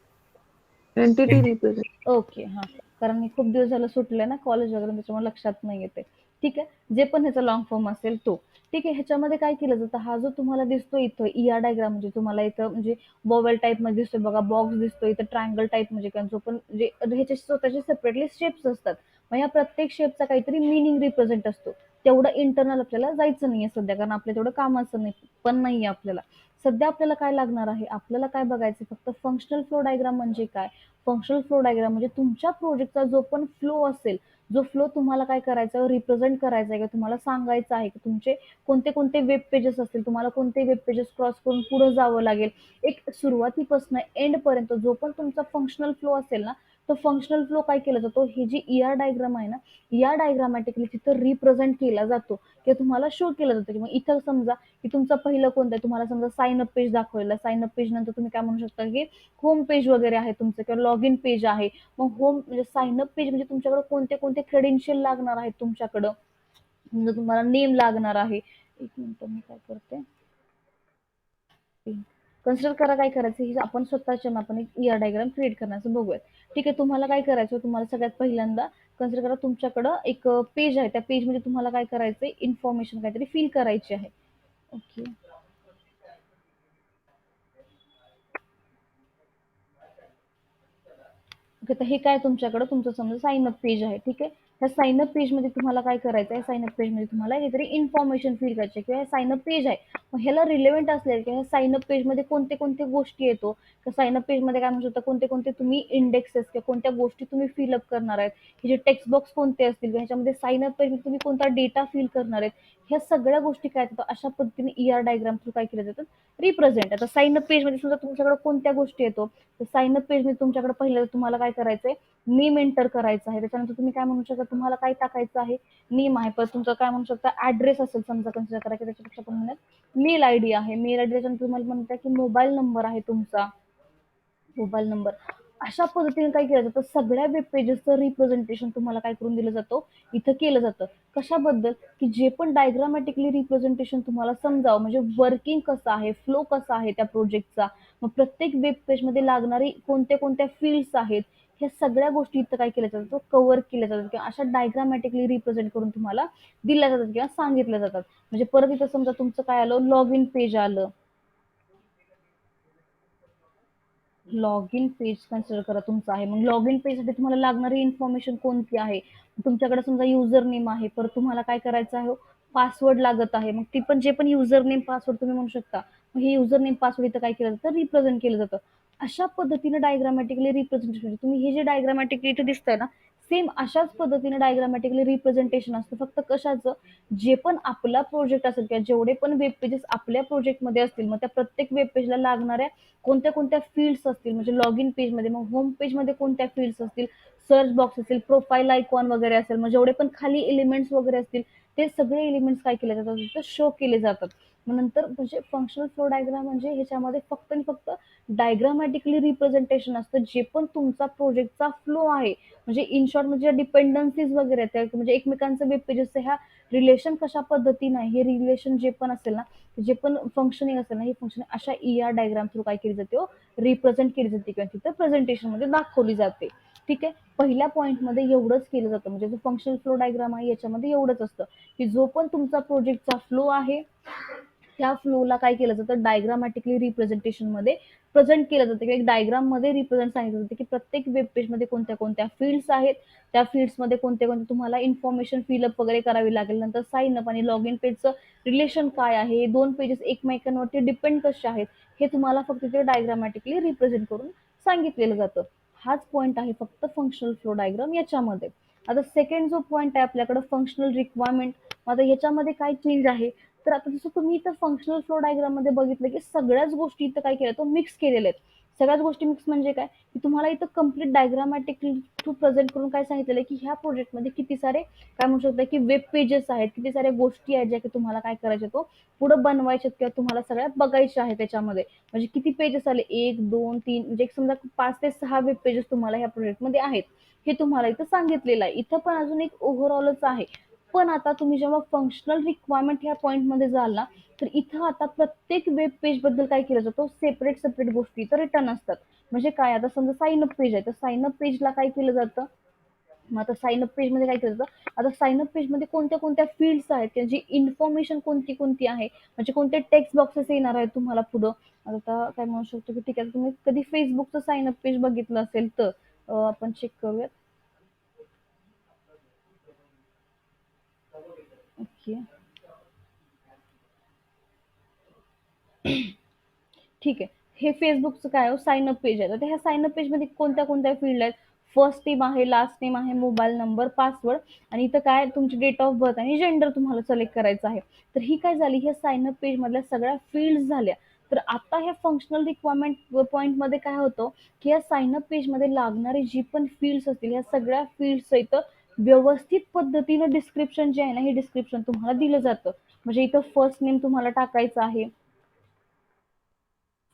entity represent. Okay, हां. कारण मी खूप दिवस झालं सुटले ना कॉलेज वगैरे, त्याच्यामुळे लक्षात नाही येते. ठीक आहे. जे पण ह्याचा लॉंग फॉर्म असेल तो. ठीक आहे. ह्याच्यामध्ये काय केलं जातं, हा जो तुम्हाला दिसतो इथं ER डायग्राम म्हणजे तुम्हाला इथं म्हणजे वॉवेल टाईप मध्ये दिसतोय बघा, बॉक्स दिसतोय इथं, ट्रायंगल टाईप म्हणजे जो पण म्हणजे ह्याचे स्वतःचे सेपरेटली शेप्स असतात. मग या प्रत्येक शेपचा काहीतरी मिनिंग रिप्रेझेंट असतो. तेवढं इंटरनल आपल्याला जायचं नाहीये सध्या, कारण आपल्या तेवढं कामाचं नाही पण नाहीये आपल्याला. सध्या आपल्याला काय लागणार आहे, आपल्याला काय बघायचं फक्त फंक्शनल फ्लो डायग्राम म्हणजे काय. फंक्शनल फ्लो डायग्राम म्हणजे तुमच्या प्रोजेक्टचा जो पण फ्लो असेल, जो फ्लो तुम्हाला काय करायचा रिप्रेझेंट करायचा आहे, का तुम्हाला सांगायचं आहे की तुमचे कोणते कोणते वेब पेजेस असतील, तुम्हाला कोणते वेब पेजेस क्रॉस करून पुढे जावं लागेल. एक सुरुवातीपासून एंड पर्यंत जो पण तुमचा फंक्शनल फ्लो असेल ना, तो फंक्शनल फ्लो काय केला जातो, ही जी ER डायग्राम आहे ना, या डायग्रामॅटिकली तिथं रिप्रेझेंट केला जातो किंवा तुम्हाला शो केला जातो. की मग इथं समजा की तुमचं पहिलं कोणतं आहे, तुम्हाला समजा साइन अप पेज दाखवलेलं, साइन अप पेज नंतर तुम्ही काय म्हणू शकता की होम पेज वगैरे आहे तुमचं किंवा लॉग इन पेज आहे. मग होम म्हणजे साइन अप पेज म्हणजे तुमच्याकडे कोणते कोणते क्रेडेन्शियल लागणार आहेत तुमच्याकडं, म्हणजे तुम्हाला नेम लागणार आहे. एक मिनिट मी काय करते, कन्सिडर करा काय करायचं, हे आपण स्वतःच्या मापाने ER डायग्राम क्रिएट करण्याचं बघूयात. ठीक आहे, तुम्हाला काय करायचं, तुम्हाला सगळ्यात पहिल्यांदा कन्सिडर करा तुमच्याकडं एक पेज आहे, त्या पेजमध्ये तुम्हाला काय करायचंय, इन्फॉर्मेशन काहीतरी फिल करायची आहे. ओके, ओके, तर हे काय तुमच्याकडे तुमचं समजा साइन अप पेज आहे. ठीक आहे, ह्या साइन अप पेजमध्ये तुम्हाला काय करायचं आहे, साइन अप पेजमध्ये तुम्हाला काहीतरी इन्फॉर्मेशन फिल करायची किंवा साइन अप पेज आहे, मग ह्याला रिलेव्हंट असलेलं किंवा साइन अप पेजमध्ये कोणते कोणते गोष्टी येतो, तर साइन अप पेजमध्ये काय म्हणू शकता, कोणते कोणते तुम्ही इंडेक्सेस किंवा कोणत्या गोष्टी तुम्ही फिलअप करणार आहेत, हे जे टेक्स्ट बॉक्स कोणते असतील, ह्याच्यामध्ये साइन अप पेजमध्ये तुम्ही कोणता डेटा फिल करणार आहेत, ह्या सगळ्या गोष्टी काय येतात अशा पद्धतीने ER डायग्राम थ्रू काय केल्या जातात, रिप्रेझेंट. आता साइन अप पेजमध्ये सुद्धा तुमच्याकडे कोणत्या गोष्टी येतो, तर साइन अप पेजमध्ये तुमच्याकडे पहिलं तुम्हाला काय करायचंय, नेम एंटर करायचा आहे. त्याच्यानंतर तुम्ही काय म्हणू शकता, तुम्हाला काय टाकायचं आहे, नेम आहे, परत तुमचं काय म्हणू शकता ऍड्रेस असेल समजा कन्सिडर करा, की त्याच्यापेक्षा पण म्हणत मेल आयडी आहे, मेल आयडी त्याच्यानंतर तुम्हाला म्हणता की मोबाईल नंबर आहे तुमचा, मोबाईल नंबर. अशा पद्धतीने काय केलं जातं, सगळ्या वेब पेजेसचं रिप्रेझेंटेशन तुम्हाला काय करून दिलं जातं, इथं केलं जातं. कशाबद्दल, की जे पण डायग्रामॅटिकली रिप्रेझेंटेशन तुम्हाला समजावं, म्हणजे वर्किंग कसं आहे, फ्लो कसा आहे त्या प्रोजेक्टचा, मग प्रत्येक वेब पेजमध्ये लागणारी कोणत्या कोणत्या फील्ड्स आहेत, ह्या सगळ्या गोष्टी इथं काय केल्या जातात, कव्हर केल्या जातात किंवा अशा डायग्रामॅटिकली रिप्रेझेंट करून तुम्हाला दिल्या जातात किंवा सांगितल्या जातात. म्हणजे परत इथं समजा तुमचं काय आलं, लॉग इन पेज आलं, लॉग इन पेज कन्सिडर करा तुमचं आहे, मग लॉग इन पेजसाठी तुम्हाला लागणारी इन्फॉर्मेशन कोणती आहे, तुमच्याकडे समजा युजर नेम आहे, परत तुम्हाला काय करायचं आहे, पासवर्ड लागत आहे, मग ती पण जे पण युजर नेम पासवर्ड तुम्ही म्हणू शकता, मग हे युजर नेम पासवर्ड इथं काय केलं जातं, रिप्रेझेंट केलं जातं. अशा पद्धतीने डायग्रामॅटिकली रिप्रेझेंटेशन, तुम्ही हे जे डायग्रामॅटिकली इथे दिसतंय ना, सेम अशाच पद्धतीने डायग्रामॅटिकली रिप्रेझेंटेशन असतं, फक्त कशाचं, जे पण आपला प्रोजेक्ट असेल किंवा जेवढे पण वेब पेजेस आपल्या प्रोजेक्टमध्ये असतील, मग त्या प्रत्येक वेब पेजला लागणाऱ्या कोणत्या कोणत्या फील्ड्स असतील, म्हणजे लॉग इन पेजमध्ये, मग होम पेजमध्ये कोणत्या फील्ड्स असतील, सर्च बॉक्स असेल, प्रोफाईल आयकॉन वगैरे असेल, मग जेवढे पण खाली एलिमेंट्स वगैरे असतील, ते सगळे एलिमेंट्स काय केले जातात, तिथं शो केले जातात. मग नंतर म्हणजे फंक्शनल फ्लो डायग्राम म्हणजे ह्याच्यामध्ये फक्त आणि फक्त डायग्रामॅटिकली रिप्रेझेंटेशन असतं, जे पण तुमचा प्रोजेक्टचा फ्लो आहे, म्हणजे इन शॉर्ट म्हणजे डिपेंडन्सीज वगैरे आहेत, म्हणजे एकमेकांचं वेब पेजेसचं ह्या रिलेशन कशा पद्धतीने आहे, हे रिलेशन जे पण असेल ना, जे पण फंक्शनिंग असेल ना, ही फंक्शन अशा ER डायग्राम थ्रू काय केली जाते, रिप्रेझेंट केली जाते किंवा तिथं प्रेझेंटेशन मध्ये दाखवली जाते. ठीक आहे, पहिल्या पॉईंटमध्ये एवढंच केलं जातं, म्हणजे जो फंक्शनल फ्लो डायग्राम आहे याच्यामध्ये एवढंच असतं, की जो पण तुमचा प्रोजेक्टचा फ्लो आहे, त्या फ्लोला काय केलं जातं, डायग्रामॅटिकली रिप्रेझेंटेशन मध्ये प्रेझेंट केलं जातं किंवा एक डायग्राम मध्ये रिप्रेझेंट सांगितलं जातं, की प्रत्येक वेब पेज मध्ये कोणत्या कोणत्या फील्ड्स आहेत, त्या फील्ड्समध्ये कोणते कोणते तुम्हाला इन्फॉर्मेशन फिलअप वगैरे करावी लागेल, नंतर साइन अप आणि लॉग इन पेजचं रिलेशन काय आहे, दोन पेजेस एकमेकांवरती डिपेंड कसे आहेत, हे तुम्हाला फक्त ते डायग्रामॅटिकली रिप्रेझेंट करून सांगितलेलं जातं. हाच पॉईंट आहे फक्त फंक्शनल फ्लो डायग्राम याच्यामध्ये. आता सेकंड जो पॉईंट आहे आपल्याकडे, फंक्शनल रिक्वायरमेंट. आता याच्यामध्ये काय चेंज आहे, तर आता जसं तुम्ही इथं फंक्शनल फ्लो डायग्राम मध्ये बघितलं, की सगळ्याच गोष्टी इथं काय केल्या, तो मिक्स केलेल्या आहेत. सगळ्याच गोष्टी मिक्स म्हणजे काय, की तुम्हाला इथं कम्प्लीट डायग्रामॅटिक थ्रू प्रेझेंट करून काय सांगितलेलं आहे, की ह्या प्रोजेक्टमध्ये किती सारे काय म्हणू शकता, की वेब पेजेस आहेत, किती साऱ्या गोष्टी आहेत ज्या की तुम्हाला काय करायच्या, तो पुढे बनवायच्यात किंवा तुम्हाला सगळ्या बघायच्या आहेत त्याच्यामध्ये. म्हणजे किती पेजेस आले, 1 2 3, म्हणजे एक समजा 5 ते 6 वेब पेजेस तुम्हाला ह्या प्रोजेक्टमध्ये आहेत, हे तुम्हाला इथं सांगितलेलं आहे. इथं पण अजून एक ओव्हरऑलच आहे. पण आता तुम्ही जेव्हा फंक्शनल रिक्वायरमेंट ह्या पॉईंटमध्ये जाल ना, तर इथं आता प्रत्येक वेब पेज बद्दल काय केलं जातं, सेपरेट सेपरेट गोष्टी इथं रिटर्न असतात. म्हणजे काय, आता समजा साइन अप पेज आहे, तर साइन अप पेजला काय केलं जातं, मग आता साइन अप पेज मध्ये काय केलं जातं, आता साइन अप पेज मध्ये कोणत्या कोणत्या फील्ड्स आहेत, त्यांची इन्फॉर्मेशन कोणती कोणती आहे, म्हणजे कोणते टेक्स्ट बॉक्सेस येणार आहेत तुम्हाला पुढं. आता काय म्हणू शकतो, की ठीक आहे, तुम्ही कधी फेसबुकचं साइन अप पेज बघितलं असेल तर आपण चेक करूयात. ओके, ठीक आहे, हे फेसबुकचं काय साइन अप पेज आहे, तर ह्या साइन अप पेज मध्ये कोणत्या कोणत्या फील्ड आहेत, फर्स्ट नेम आहे, लास्ट नेम आहे, मोबाईल नंबर, पासवर्ड, आणि इथं काय तुमची डेट ऑफ बर्थ आणि जेंडर तुम्हाला सिलेक्ट करायचं आहे. तर ही काय झाली, ह्या साइन अप पेज मधल्या सगळ्या फील्ड झाल्या. तर आता ह्या फंक्शनल रिक्वायरमेंट पॉईंट मध्ये काय होतं, की या साइन अप पेज मध्ये लागणारी जी पण फील्ड्स असतील, ह्या सगळ्या फील्ड्स इथं व्यवस्थित पद्धतीनं डिस्क्रिप्शन जे आहे ना, हे डिस्क्रिप्शन तुम्हाला दिलं जातं. म्हणजे इथं फर्स्ट नेम तुम्हाला टाकायचं आहे,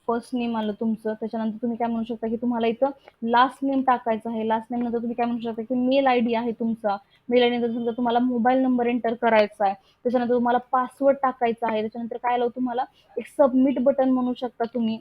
फर्स्ट नेम आलं तुमचं, त्याच्यानंतर तुम्ही काय म्हणू शकता, की तुम्हाला इथं लास्ट नेम टाकायचं आहे, लास्ट नेम नंतर तुम्ही काय म्हणू शकता, की मेल आयडी आहे तुमचा, मेल आयडी नंतर समजा तुम्हाला मोबाईल नंबर एंटर करायचा आहे, त्याच्यानंतर तुम्हाला पासवर्ड टाकायचा आहे, त्याच्यानंतर काय आलं तुम्हाला एक सबमिट बटन म्हणू शकता तुम्ही,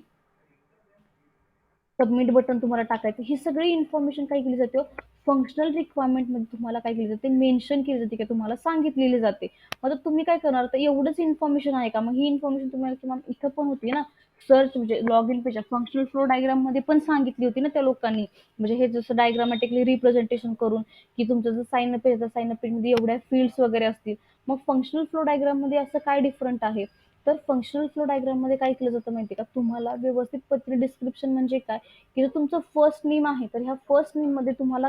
सबमिट बटन तुम्हाला टाकायचं, ही सगळी इन्फॉर्मेशन काय केली जाते, फंक्शनल रिक्वायरमेंट मध्ये तुम्हाला काय केली जाते, मेन्शन केली जाते किंवा तुम्हाला सांगितलेली जाते. आता तुम्ही काय करणार, तर एवढंच इन्फॉर्मेशन आहे का, मग ही इन्फॉर्मेशन तुम्हाला किंवा इथं पण होती ना, सर्च म्हणजे log in page functional flow diagram मध्ये पण सांगितली होती ना त्या लोकांनी, म्हणजे हे जसं डायग्रामॅटिकली रिप्रेझेंटेशन करून की तुमचं जर sign up page, sign up page मध्ये एवढ्या फील्ड्स वगैरे असतील. मग फंक्शनल फ्लो डायग्राम मध्ये असं काय डिफरंट आहे, तर फंक्शनल फ्लो डायग्राम मध्ये काय केलं जातं माहिती का, तुम्हाला व्यवस्थित पत्र डिस्क्रिप्शन म्हणजे काय, की जर तुमचं फर्स्ट नेम आहे तर ह्या फर्स्ट नेम मध्ये तुम्हाला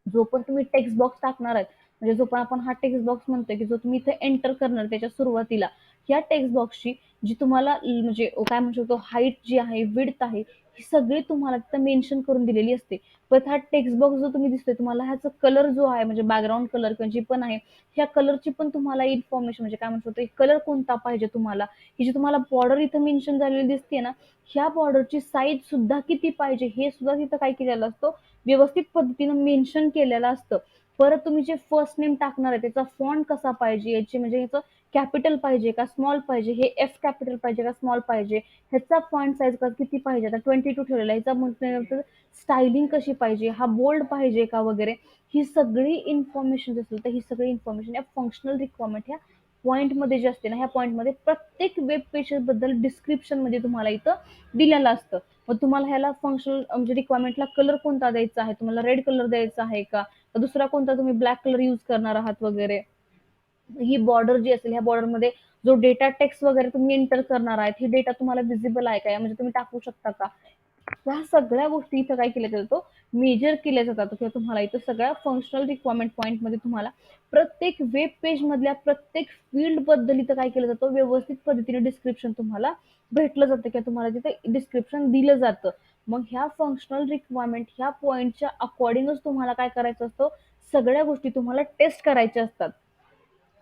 जो पण तुम्ही टेक्स्ट बॉक्स टाकणार आहे, म्हणजे जो पण आपण हा टेक्स्ट बॉक्स म्हणतोय की जो तुम्ही इथे एंटर करणार त्याच्या सुरुवातीला, या टेक्स्ट बॉक्सची जी तुम्हाला म्हणजे काय म्हणू शकतो, हाईट जी आहे, विड्थ आहे, ही सगळी तुम्हाला तिथं मेन्शन करून दिलेली असते. पण हा टेक्स्ट बॉक्स जो तुम्ही दिसतोय तुम्हाला, ह्याचा कलर जो आहे म्हणजे बॅकग्राऊंड कलर किंवा जी पण आहे, ह्या कलरची पण तुम्हाला इन्फॉर्मेशन म्हणजे काय म्हणू शकतो, कलर कोणता पाहिजे तुम्हाला, ही जी तुम्हाला बॉर्डर इथं मेन्शन झालेली दिसते ना, ह्या बॉर्डरची साईज सुद्धा किती पाहिजे हे सुद्धा तिथं काय केलेलं असतं, व्यवस्थित पद्धतीनं मेन्शन केलेलं असतं. परत तुम्ही जे फर्स्ट नेम टाकणार आहे त्याचा फॉन्ट कसा पाहिजे, याची म्हणजे ह्याचं कॅपिटल पाहिजे का स्मॉल पाहिजे, हे एफ कॅपिटल पाहिजे का स्मॉल पाहिजे, ह्याचा फॉन्ट साईज किती पाहिजे, आता 22 ठेवलेला आहे, ह्याचा म्हटल्यानंतर स्टायलिंग कशी पाहिजे, हा बोल्ड पाहिजे का वगैरे, ही सगळी इन्फॉर्मेशन असेल तर ही सगळी इन्फॉर्मेशन या फंक्शनल रिक्वायरमेंट ह्या पॉईंट मध्ये जे असते ना, ह्या पॉईंट मध्ये प्रत्येक वेब पेजेस बद्दल डिस्क्रिप्शन मध्ये तुम्हाला इथं दिलेलं असतं. मग तुम्हाला ह्याला फंक्शनल म्हणजे रिक्वायरमेंटला कलर कोणता द्यायचा आहे, तुम्हाला रेड कलर द्यायचा आहे का, दुसरा कोणता तुम्ही ब्लॅक कलर यूज करणार आहात वगैरे, ही बॉर्डर जी असेल ह्या बॉर्डर मध्ये जो डेटा टेक्स्ट वगैरे तुम्ही एंटर करणार आहेत, ही डेटा तुम्हाला विजिबल आहे का, म्हणजे तुम्ही टाकू शकता का, ह्या सगळ्या गोष्टी इथं काय केल्या जातो, मेजर केल्या जातात किंवा तुम्हाला इथं सगळ्या फंक्शनल रिक्वायरमेंट पॉईंट मध्ये तुम्हाला प्रत्येक वेब पेज मधल्या प्रत्येक फील्ड बद्दल इथं काय केलं जातं, व्यवस्थित पद्धतीने डिस्क्रिप्शन तुम्हाला भेटलं जातं किंवा तुम्हाला तिथे डिस्क्रिप्शन दिलं जातं. मग ह्या फंक्शनल रिक्वायरमेंट ह्या पॉईंटच्या अकॉर्डिंगच तुम्हाला काय करायचं असतं, सगळ्या गोष्टी तुम्हाला टेस्ट करायच्या असतात.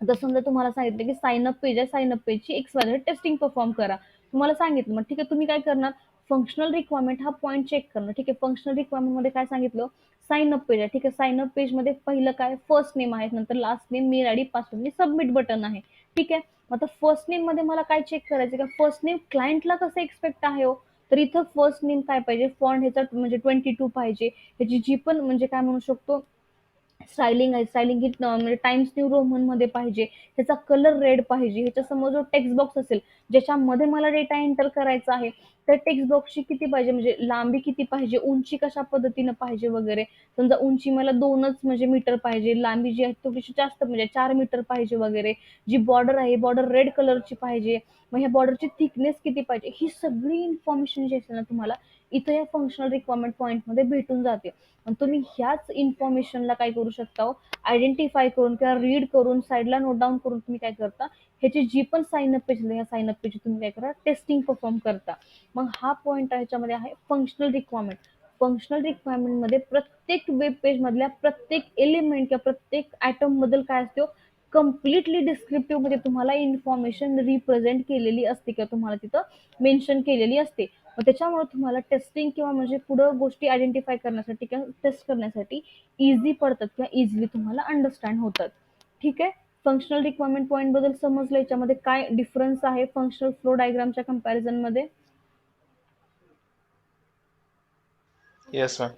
आता समजा तुम्हाला सांगितलं की साइन अप पेज आहे, साइन अप पेजची एक्स टेस्टिंग परफॉर्म करा, तुम्हाला सांगितलं, मग ठीक आहे तुम्ही काय करणार, फंक्शनल रिक्वायरमेंट हा पॉईंट चेक करणं. ठीक आहे, फंक्शनल रिक्वायरमेंट मध्ये काय सांगितलं, साइन अप पेज आहे, ठीक आहे, साइन अप पेज मध्ये पहिलं काय फर्स्ट नेम आहे, नंतर last name, mail ID, password आणि सबमिट बटन आहे. ठीक आहे, आता फर्स्ट नेम मध्ये मला काय चेक करायचं का, फर्स्ट नेम क्लायंटला कसं एक्सपेक्ट आहे हो, तर इथं फर्स्ट नेम काय पाहिजे, फॉन्ट ह्याचा म्हणजे 22 पाहिजे, ह्याची जी पण म्हणजे काय म्हणू शकतो स्टायलिंग आहे, स्टायलिंग ही म्हणजे टाइम्स न्यू रोमन मध्ये पाहिजे, ह्याचा कलर रेड पाहिजे, ह्याच्या समोर जो टेक्स्ट बॉक्स असेल ज्याच्यामध्ये मला डेटा एंटर करायचा आहे, त्या टेक्स्ट बॉक्सची किती पाहिजे, म्हणजे लांबी किती पाहिजे, उंची कशा पद्धतीनं पाहिजे वगैरे, समजा उंची मला 2च म्हणजे मीटर पाहिजे, लांबी जी आहे थोडीशी जास्त म्हणजे 4 मीटर पाहिजे वगैरे, जी बॉर्डर आहे बॉर्डर रेड कलरची पाहिजे, मग ह्या बॉर्डरची थिकनेस किती पाहिजे, ही सगळी इन्फॉर्मेशन जी असेल ना तुम्हाला इथं या फंक्शनल रिक्वायरमेंट पॉईंट मध्ये भेटून जाते. आणि तुम्ही ह्याच इन्फॉर्मेशनला काय करू शकता, आयडेंटिफाय करून किंवा रीड करून साईडला नोट डाऊन करून तुम्ही काय करता, ह्याची जी पण साइन अप पेज ह्या साइन अप पेज तुम्ही काय करा, टेस्टिंग परफॉर्म करता. मग हा पॉईंट ह्याच्यामध्ये आहे फंक्शनल रिक्वायरमेंट. फंक्शनल रिक्वायरमेंट मध्ये प्रत्येक वेब पेज मधल्या प्रत्येक एलिमेंट किंवा प्रत्येक आयटम बद्दल काय असतो, कम्प्लिटली डिस्क्रिप्टिव्ह मध्ये तुम्हाला इन्फॉर्मेशन रिप्रेझेंट केलेली असते किंवा तुम्हाला तिथं मेन्शन केलेली असते. मग त्याच्यामुळे तुम्हाला टेस्टिंग किंवा म्हणजे पुढं गोष्टी आयडेंटिफाय करण्यासाठी किंवा टेस्ट करण्यासाठी इझी पडतात किंवा इझिली तुम्हाला अंडरस्टँड होतात. ठीक आहे, फंक्शनल रिक्वायरमेंट पॉईंट बद्दल समजलं, याच्यामध्ये काय डिफरन्स आहे फंक्शनल फ्लो डायग्रामच्या कंपॅरिझन मध्ये. Yes, ma'am.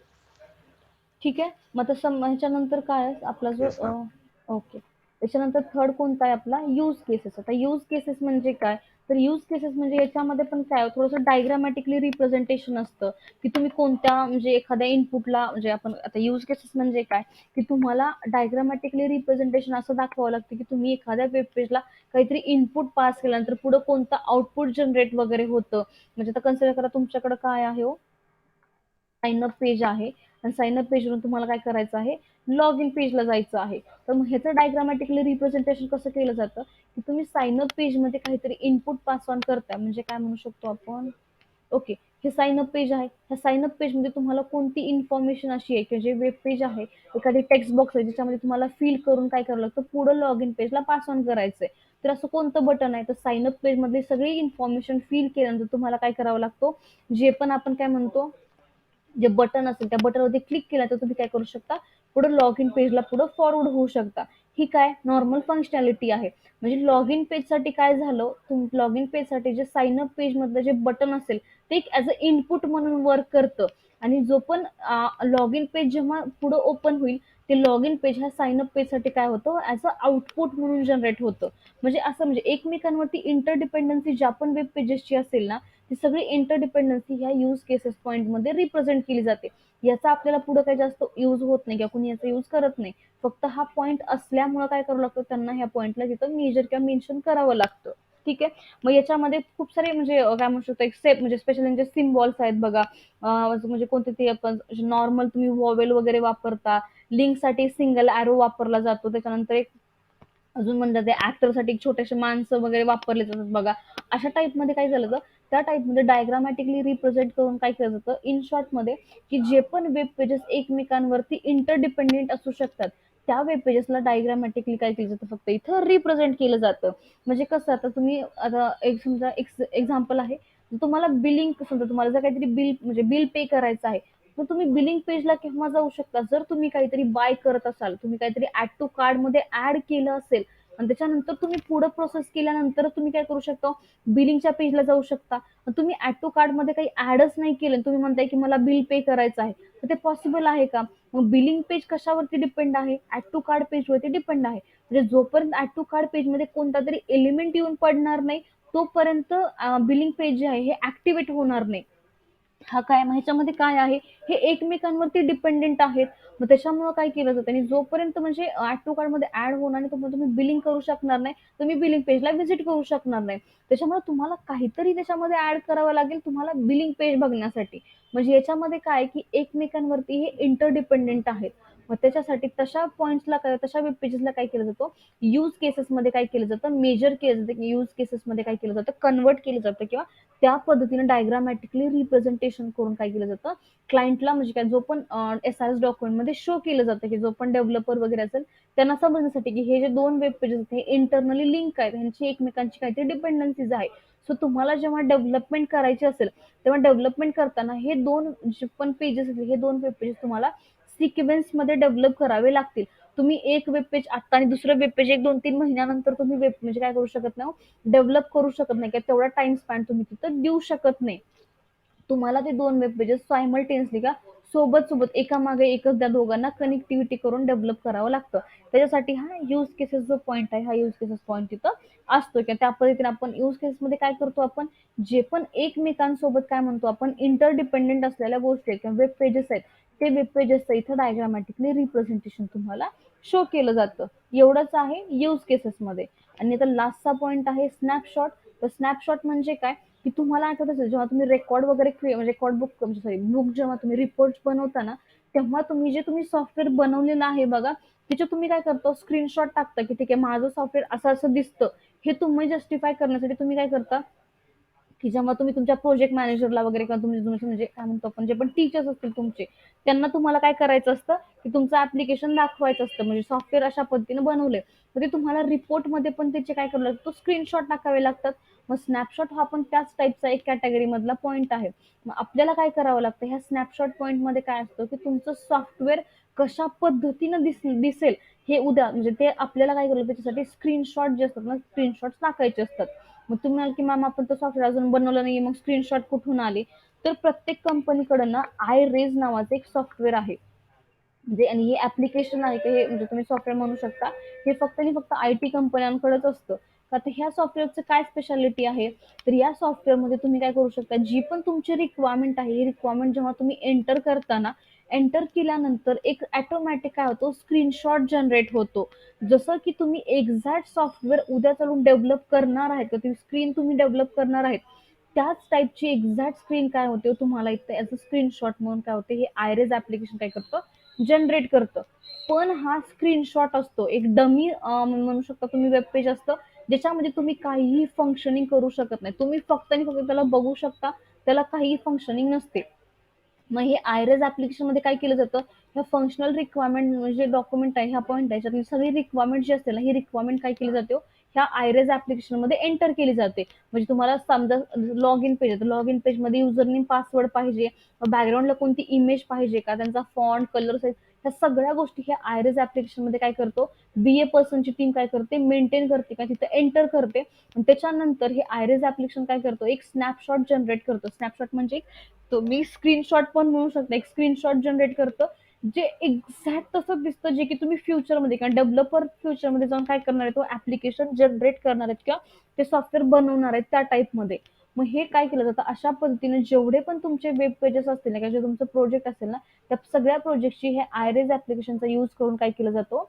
ठीक आहे, मग तसं ह्याच्यानंतर काय आहे आपला जो Yes, ma'am. ओके, त्याच्यानंतर थर्ड कोणता आहे आपला, यूज केसेस. आता यूज केसेस म्हणजे काय, तर यूज केसेस म्हणजे याच्यामध्ये पण काय थोडंसं डायग्रामॅटिकली रिप्रेझेंटेशन असतं, की तुम्ही कोणत्या म्हणजे एखाद्या इनपुटला म्हणजे आपण आता यूज केसेस म्हणजे काय, की तुम्हाला डायग्रामॅटिकली रिप्रेझेंटेशन असं दाखवावं लागतं की तुम्ही एखाद्या वेब पेजला काहीतरी इनपुट पास केल्यानंतर पुढे कोणतं आउटपुट जनरेट वगैरे होतं. म्हणजे आता कन्सिडर करा तुमच्याकडे काय आहे हो, साइन अप पेज आहे, आणि साइन अप पेजवरून तुम्हाला काय करायचं आहे, लॉग इन पेजला जायचं आहे. तर मग ह्याचं डायग्रामॅटिकली रिप्रेझेंटेशन कसं केलं जातं, की तुम्ही साइन अप पेजमध्ये काहीतरी इनपुट पास ऑन करताय, म्हणजे काय म्हणू शकतो आपण, ओके, हे साइन अप पेज आहे, ह्या साइन अप पेजमध्ये तुम्हाला कोणती इन्फॉर्मेशन अशी आहे की जे वेब पेज आहे, एखादी टेक्स्ट बॉक्स आहे ज्याच्यामध्ये तुम्हाला फिल करून काय करावं लागतं, पुढं लॉग इन पेजला पास ऑन करायचंय. तर असं कोणतं बटन आहे, तर साइन अप पेज मधली सगळी इन्फॉर्मेशन फिल केल्यानंतर तुम्हाला काय करावं लागतो, जे पण आपण काय म्हणतो जे बटन असेल त्या बटनवरती क्लिक केलं तर तुम्ही काय करू शकता, पुढे लॉग इन पेजला पुढे फॉरवर्ड होऊ शकता. ही काय नॉर्मल फंक्शनॅलिटी आहे. म्हणजे लॉग इन पेजसाठी काय झालं, लॉग इन पेजसाठी जे साइन अप पेज मधलं जे बटन असेल ते एक ॲज अ इनपुट म्हणून वर्क करतं. आणि जो पण लॉग इन पेज जेव्हा पुढे ओपन होईल ते लॉग इन पेज ह्या साइन अप पेजसाठी काय होतं ॲज अ आउटपुट म्हणून जनरेट होतं. म्हणजे असं म्हणजे एकमेकांवरती इंटरडिपेंडन्सी ज्या पण वेब पेजेसची असेल ना ती सगळी इंटरडिपेंडन्सी ह्या यूज केसेस पॉईंटमध्ये रिप्रेझेंट केली जाते. याचा आपल्याला पुढे काही जास्त यूज होत नाही किंवा कोणी याचा यूज करत नाही. फक्त हा पॉईंट असल्यामुळे काय करावं लागतं त्यांना ह्या पॉईंटला तिथं मेजर किंवा मेन्शन करावं लागतं. ठीक आहे. मग याच्यामध्ये खूप सारे म्हणजे काय म्हणू शकतो एक सेप म्हणजे स्पेशल त्यांचे सिम्बॉल्स आहेत बघा. म्हणजे कोणते ते आपण नॉर्मल तुम्ही वॉवेल वगैरे वापरता. लिंकसाठी सिंगल ॲरो वापरला जातो. त्याच्यानंतर एक अजून म्हणतात ते ऍक्टरसाठी छोटेसे माणसं वगैरे वापरले जातात बघा. अशा टाईपमध्ये काय झालं तर त्या टाईपमध्ये डायग्रामॅटिकली रिप्रेझेंट करून काय केलं जातं इन शॉर्टमध्ये की जे पण वेब पेजेस एकमेकांवरती इंटरडिपेंडेंट असू शकतात त्या वेब पेजेसला डायग्रामॅटिकली काय केलं जातं फक्त इथं रिप्रेझेंट केलं जातं. म्हणजे कसं आता तुम्ही आता एक समजा एक्झाम्पल आहे तुम्हाला बिलिंग समजा तुम्हाला जर काहीतरी बिल म्हणजे बिल पे करायचं आहे तर तुम्ही बिलिंग पेजला केव्हा जाऊ शकता जर तुम्ही काहीतरी बाय करत असाल तुम्ही काहीतरी ऍड टू कार्ड मध्ये ऍड केलं असेल आणि त्याच्यानंतर तुम्ही पुढे प्रोसेस केल्यानंतर तुम्ही काय करू शकता बिलिंगच्या पेजला जाऊ शकता. तुम्ही ऍड टू कार्ड मध्ये काही ऍडच नाही केलं तुम्ही म्हणताय की मला बिल पे करायचं आहे तर ते पॉसिबल आहे का. मग बिलिंग पेज कशावरती डिपेंड आहे ऍड टू कार्ड पेजवरती डिपेंड आहे. म्हणजे जोपर्यंत ऍड टू कार्ड पेजमध्ये कोणता तरी एलिमेंट येऊन पडणार नाही तोपर्यंत बिलिंग पेज जे आहे हे ऍक्टिव्हेट होणार नाही. हा काय मग ह्याच्यामध्ये काय आहे हे एकमेकांवरती डिपेंडेंट आहेत. मग त्याच्यामुळे काय केलं जातं आणि जोपर्यंत म्हणजे ऍड टू कार्ड मध्ये ऍड होणार नाही तोपर्यंत तुम्ही बिलिंग करू शकणार नाही. तुम्ही बिलिंग पेजला व्हिजिट करू शकणार नाही. त्याच्यामुळे तुम्हाला काहीतरी त्याच्यामध्ये ऍड करावं लागेल तुम्हाला बिलिंग पेज बघण्यासाठी. म्हणजे याच्यामध्ये काय की एकमेकांवरती हे इंटरडिपेंडेंट आहेत. मग त्याच्यासाठी तशा पॉईंट्सला काय तशा वेब पेजेसला काय केलं जातं यूज केसेसमध्ये काय केलं जातं मेजर केलं जातं यूज केसेसमध्ये काय केलं जातं कन्वर्ट केलं जातं किंवा त्या पद्धतीने डायग्रामॅटिकली रिप्रेझेंटेशन करून काय केलं जातं क्लायंटला म्हणजे काय जो पण SRS डॉक्युमेंटमध्ये शो केलं जातं की जो पण डेव्हलपर वगैरे असेल त्यांना समजण्यासाठी की हे जे दोन वेब पेजेस आहेत हे इंटरनली लिंक आहेत ह्यांची एकमेकांची काहीतरी डिपेंडन्सीज आहे. सो तुम्हाला जेव्हा डेव्हलपमेंट करायची असेल तेव्हा डेव्हलपमेंट करताना हे दोन जे पण पेजेस आहेत हे दोन वेब पेजेस तुम्हाला सिक्वेन्स मध्ये डेव्हलप करावे लागतील. तुम्ही एक वेब पेज आता आणि दुसरं वेब पेज एक 2-3 महिन्यानंतर तुम्ही वेब म्हणजे काय करू शकत नाही डेव्हलप करू शकत नाही किंवा तेवढा टाइम स्पॅन तुम्ही तिथं देऊ शकत नाही. तुम्हाला ते दोन वेब पेजेस सायमल्टेनियसली का सोबत सोबत एकामागे एकच त्या दोघांना कनेक्टिव्हिटी करून डेव्हलप करावं लागतं. त्याच्यासाठी हा यूज केसेस जो पॉईंट आहे हा यूज केसेस पॉईंट तिथं असतो किंवा त्या पद्धतीने आपण यूज केसेसमध्ये काय करतो आपण जे पण एकमेकांसोबत काय म्हणतो आपण इंटरडिपेंडेंट असलेल्या गोष्टी किंवा वेब पेजेस आहेत ते वेब पेजेसचं इथं डायग्रामॅटिकली रिप्रेझेंटेशन तुम्हाला शो केलं जातं. एवढंच आहे यूज केसेसमध्ये. आणि आता लास्टचा पॉईंट आहे स्नॅपशॉट. तर स्नॅपशॉट म्हणजे काय की तुम्हाला आठवत असेल जेव्हा तुम्ही रेकॉर्ड वगैरे रेकॉर्ड बुक सॉरी बुक जेव्हा तुम्ही रिपोर्ट बनवता ना तेव्हा तुम्ही जे तुम्ही सॉफ्टवेअर बनवलेलं आहे बघा त्याचे तुम्ही काय करतो स्क्रीनशॉट टाकता की ठीक आहे माझं सॉफ्टवेअर असं असं दिसतं. हे तुम्ही जस्टिफाय करण्यासाठी तुम्ही काय करता की जेव्हा तुम्ही तुमच्या प्रोजेक्ट मॅनेजरला वगैरे किंवा तुम्ही तुमचे म्हणजे काय म्हणतो आपण जे पण टीचर्स असतील तुमचे त्यांना तुम्हाला काय करायचं असतं की तुमचं ऍप्लिकेशन दाखवायचं असतं म्हणजे सॉफ्टवेअर अशा पद्धतीने बनवलंय तर ते तुम्हाला रिपोर्टमध्ये पण त्याचे काय करावं लागतं स्क्रीनशॉट टाकावे लागतात. मग स्नॅपशॉट हा पण त्याच टाईपचा एक कॅटेगरी मधला पॉईंट आहे. मग आपल्याला काय करावं लागतं ह्या स्नॅपशॉट पॉईंट मध्ये काय असतं की तुमचं सॉफ्टवेअर कशा पद्धतीनं दिसेल हे उद्या म्हणजे ते आपल्याला काय करावं त्याच्यासाठी स्क्रीनशॉट जे असतात ना स्क्रीनशॉट टाकायचे असतात. मग तुम्ही म्हणाल की मॅम आपण तो सॉफ्टवेअर अजून बनवलं नाही मग स्क्रीनशॉट कुठून आले तर प्रत्येक कंपनीकडं ना iRaise नावाचं एक सॉफ्टवेअर आहे. म्हणजे आणि हे ऍप्लिकेशन आहे की हे म्हणजे तुम्ही सॉफ्टवेअर म्हणू शकता हे फक्त आणि फक्त IT कंपन्यांकडेच असतं. आता ह्या सॉफ्टवेअरचं काय स्पेशालिटी आहे तर या सॉफ्टवेअरमध्ये तुम्ही काय करू शकता जी पण तुमची रिक्वायरमेंट आहे ही रिक्वायरमेंट जेव्हा तुम्ही एंटर करताना एंटर केल्यानंतर एक ऑटोमॅटिक काय होतो स्क्रीनशॉट जनरेट होतो. जसं की तुम्ही एक्झॅक्ट सॉफ्टवेअर उद्या चालून डेव्हलप करणार आहेत किंवा ती स्क्रीन तुम्ही डेव्हलप करणार आहेत त्याच टाईपची एक्झॅक्ट स्क्रीन काय होते तुम्हाला इथे ॲज अ स्क्रीनशॉट म्हणून काय होते हे iRaise ऍप्लिकेशन काय करतं जनरेट करतं. पण हा स्क्रीनशॉट असतो एक डमी म्हणू शकता तुम्ही वेब पेज असतं ज्याच्यामध्ये तुम्ही काहीही फंक्शनिंग करू शकत नाही. तुम्ही फक्त आणि फक्त त्याला बघू शकता त्याला काहीही फंक्शनिंग नसते. मग हे iRaise ऍप्लिकेशनमध्ये काय केलं जातं ह्या फंक्शनल रिक्वायरमेंट म्हणजे डॉक्युमेंट आहे ह्या पॉईंट आहे त्याच्यातली सगळी रिक्वायरमेंट जी असते ना ही रिक्वायरमेंट काय केली जाते ह्या iRaise ऍप्लिकेशनमध्ये एंटर केली जाते. म्हणजे तुम्हाला समजा लॉग इन पेज आहे तर लॉग इन पेजमध्ये युजर नेम पासवर्ड पाहिजे बॅकग्राऊंडला कोणती इमेज पाहिजे का त्यांचा फॉन्ट कलर साईज ह्या सगळ्या गोष्टी ह्या आयरेज ऍप्लिकेशन मध्ये काय करतो, BA पर्सनची टीम काय करते, मेंटेन करते, काय तिथे एंटर करते. आणि त्याच्यानंतर हे आयरेज ऍप्लिकेशन काय करतो, एक स्नॅपशॉट जनरेट करतो. स्नॅपशॉट म्हणजे तुम्ही स्क्रीनशॉट पण म्हणू शकता, एक स्क्रीनशॉट जनरेट करतं जे एक्झॅक्ट तसं दिसतं जे की तुम्ही फ्युचरमध्ये किंवा डेव्हलपर फ्युचरमध्ये जाऊन काय करणार आहे, तो ऍप्लिकेशन जनरेट करणार आहेत किंवा ते सॉफ्टवेअर बनवणार आहेत त्या टाईपमध्ये. मग हे काय केलं जातं, अशा पद्धतीने जेवढे पण तुमचे वेब पेजेस असतील ना किंवा जे तुमचं प्रोजेक्ट असेल ना, त्या सगळ्या प्रोजेक्टची हे आयरेज ऍप्लिकेशनचा यूज करून काय केलं जातो,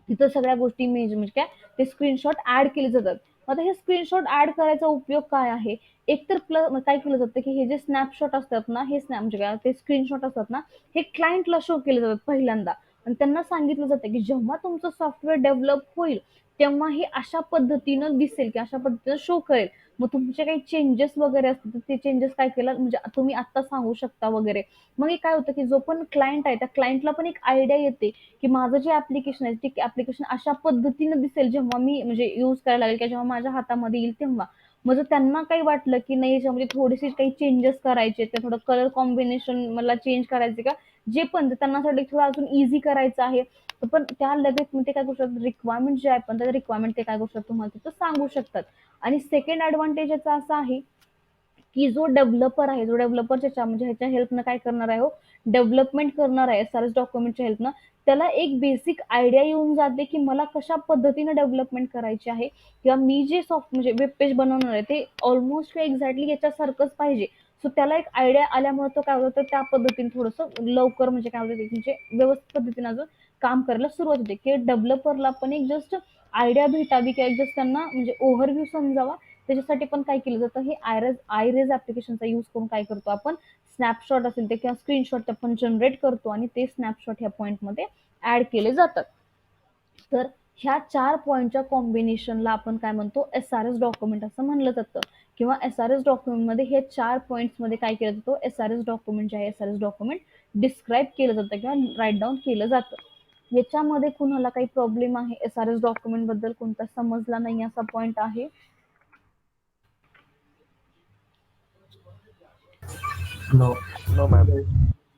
तिथं सगळ्या गोष्टी इमेज म्हणजे काय ते स्क्रीनशॉट ऍड केले जातात. आता हे स्क्रीनशॉट ऍड करायचा उपयोग काय आहे, एक तर काय केलं जातं की हे जे स्नॅपशॉट असतात ना, हे स्नॅप म्हणजे काय ते स्क्रीनशॉट असतात ना, हे क्लायंटला शो केले जातात पहिल्यांदा. आणि त्यांना सांगितलं जातं की जेव्हा तुमचं सॉफ्टवेअर डेव्हलप होईल तेव्हा हे अशा पद्धतीनं दिसेल की अशा पद्धतीनं शो करेल. मग तुमचे काही चेंजेस वगैरे असतील तर ते चेंजेस काय केलं म्हणजे तुम्ही आता सांगू शकता वगैरे. मग हे काय होतं की जो पण क्लायंट आहे त्या क्लायंटला पण एक आयडिया येते की माझं जे ऍप्लिकेशन आहे ते ऍप्लिकेशन अशा पद्धतीनं दिसेल जेव्हा मी म्हणजे यूज करायला लागेल किंवा जेव्हा माझ्या हातामध्ये येईल तेव्हा. मग जर त्यांना काही वाटलं की नाही याच्यामध्ये थोडेसे काही चेंजेस करायचे, त्या थोडं कलर कॉम्बिनेशन मला चेंज करायचे का, जे पण त्यांना थोडं अजून इझी करायचं आहे, पण त्या लगेच मग ते काय करू शकतात, रिक्वायरमेंट जे आहे पण त्या रिक्वायरमेंट ते काय करू शकतात तुम्हाला तिथं सांगू शकतात. आणि सेकंड ऍडव्हान्टेज याचा असा आहे की जो डेव्हलपर आहे, जो डेव्हलपर म्हणजे ह्याच्या हेल्पनं काय करणार आहे, हो डेव्हलपमेंट करणार आहे SRS डॉक्युमेंटच्या हेल्पनं, त्याला एक बेसिक आयडिया येऊन जाते की मला कशा पद्धतीने डेव्हलपमेंट करायची आहे किंवा मी जे म्हणजे वेब पेज बनवणार आहे ते ऑलमोस्ट एक्झॅक्टली याच्यासारखंच पाहिजे. सो त्याला एक आयडिया आल्यामुळे तो काय होतं त्या पद्धतीने थोडंसं लवकर म्हणजे काय होतं म्हणजे व्यवस्थित पद्धतीने अजून काम करायला सुरुवात होते की डेव्हलपरला पण एक जस्ट आयडिया भेटावी किंवा एक जस्ट त्यांना म्हणजे ओव्हरव्ह्यू समजावा. त्याच्यासाठी पण काय केलं जातं, हे आयरेज ऍप्लिकेशनचा यूज करून काय करतो आपण, स्नॅपशॉट असेल ते किंवा स्क्रीनशॉट आपण जनरेट करतो आणि ते स्नॅपशॉट ह्या पॉईंटमध्ये ऍड केले जातात. तर ह्या 4 पॉईंटच्या कॉम्बिनेशनला आपण काय म्हणतो, SRS डॉक्युमेंट असं म्हणलं जातं. किंवा SRS डॉक्युमेंटमध्ये हे 4 पॉईंट्समध्ये काय केलं जातं, SRS डॉक्युमेंट जे आहे SRS डॉक्युमेंट डिस्क्राईब केलं जातं किंवा राईट डाऊन केलं जातं. याच्यामध्ये कुणाला काही प्रॉब्लेम आहे, SRS डॉक्युमेंट बद्दल कोणता समजला नाही असा पॉईंट आहे? नो. No, ma'am.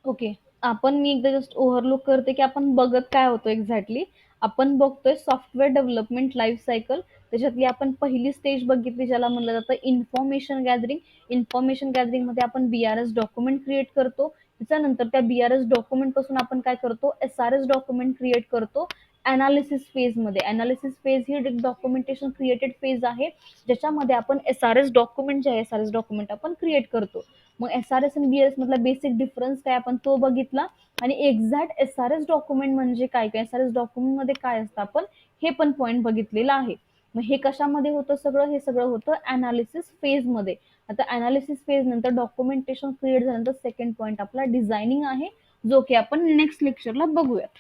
ओके. आपण मी एकदा जस्ट ओव्हरलुक करते की आपण बघत काय होतो एक्झॅक्टली. आपण बघतोय सॉफ्टवेअर डेव्हलपमेंट लाईफ सायकल. त्याच्यातली आपण पहिली स्टेज बघितली ज्याला म्हणलं जातं इन्फॉर्मेशन गॅदरिंग. इन्फॉर्मेशन गॅदरिंग मध्ये आपण BRS डॉक्युमेंट क्रिएट करतो. त्याच्यानंतर त्या BRS डॉक्युमेंट पासून आपण काय करतो, SRS डॉक्युमेंट क्रिएट करतो. अनालिसिस फेज मध्ये, अनालिसिस फेज ही डॉक्युमेंटेशन क्रिएटेड फेज आहे ज्याच्यामध्ये आपण SRS डॉक्युमेंट जे आहे SRS डॉक्युमेंट आपण क्रिएट करतो. मग SRS आणि BRS मधला बेसिक डिफरन्स काय आपण तो बघितला. आणि एक्झॅक्ट SRS डॉक्युमेंट म्हणजे काय, SRS डॉक्युमेंट मध्ये काय असतं आपण हे पण पॉईंट बघितलेला आहे. मग हे कशामध्ये होतं सगळं, हे सगळं होतं अनालिसिस फेज मध्ये. आता अनालिसिस फेज नंतर डॉक्युमेंटेशन क्रिएट झाल्यानंतर सेकंड पॉईंट आपला डिझायनिंग आहे, जो की आपण नेक्स्ट लेक्चरला बघूयात.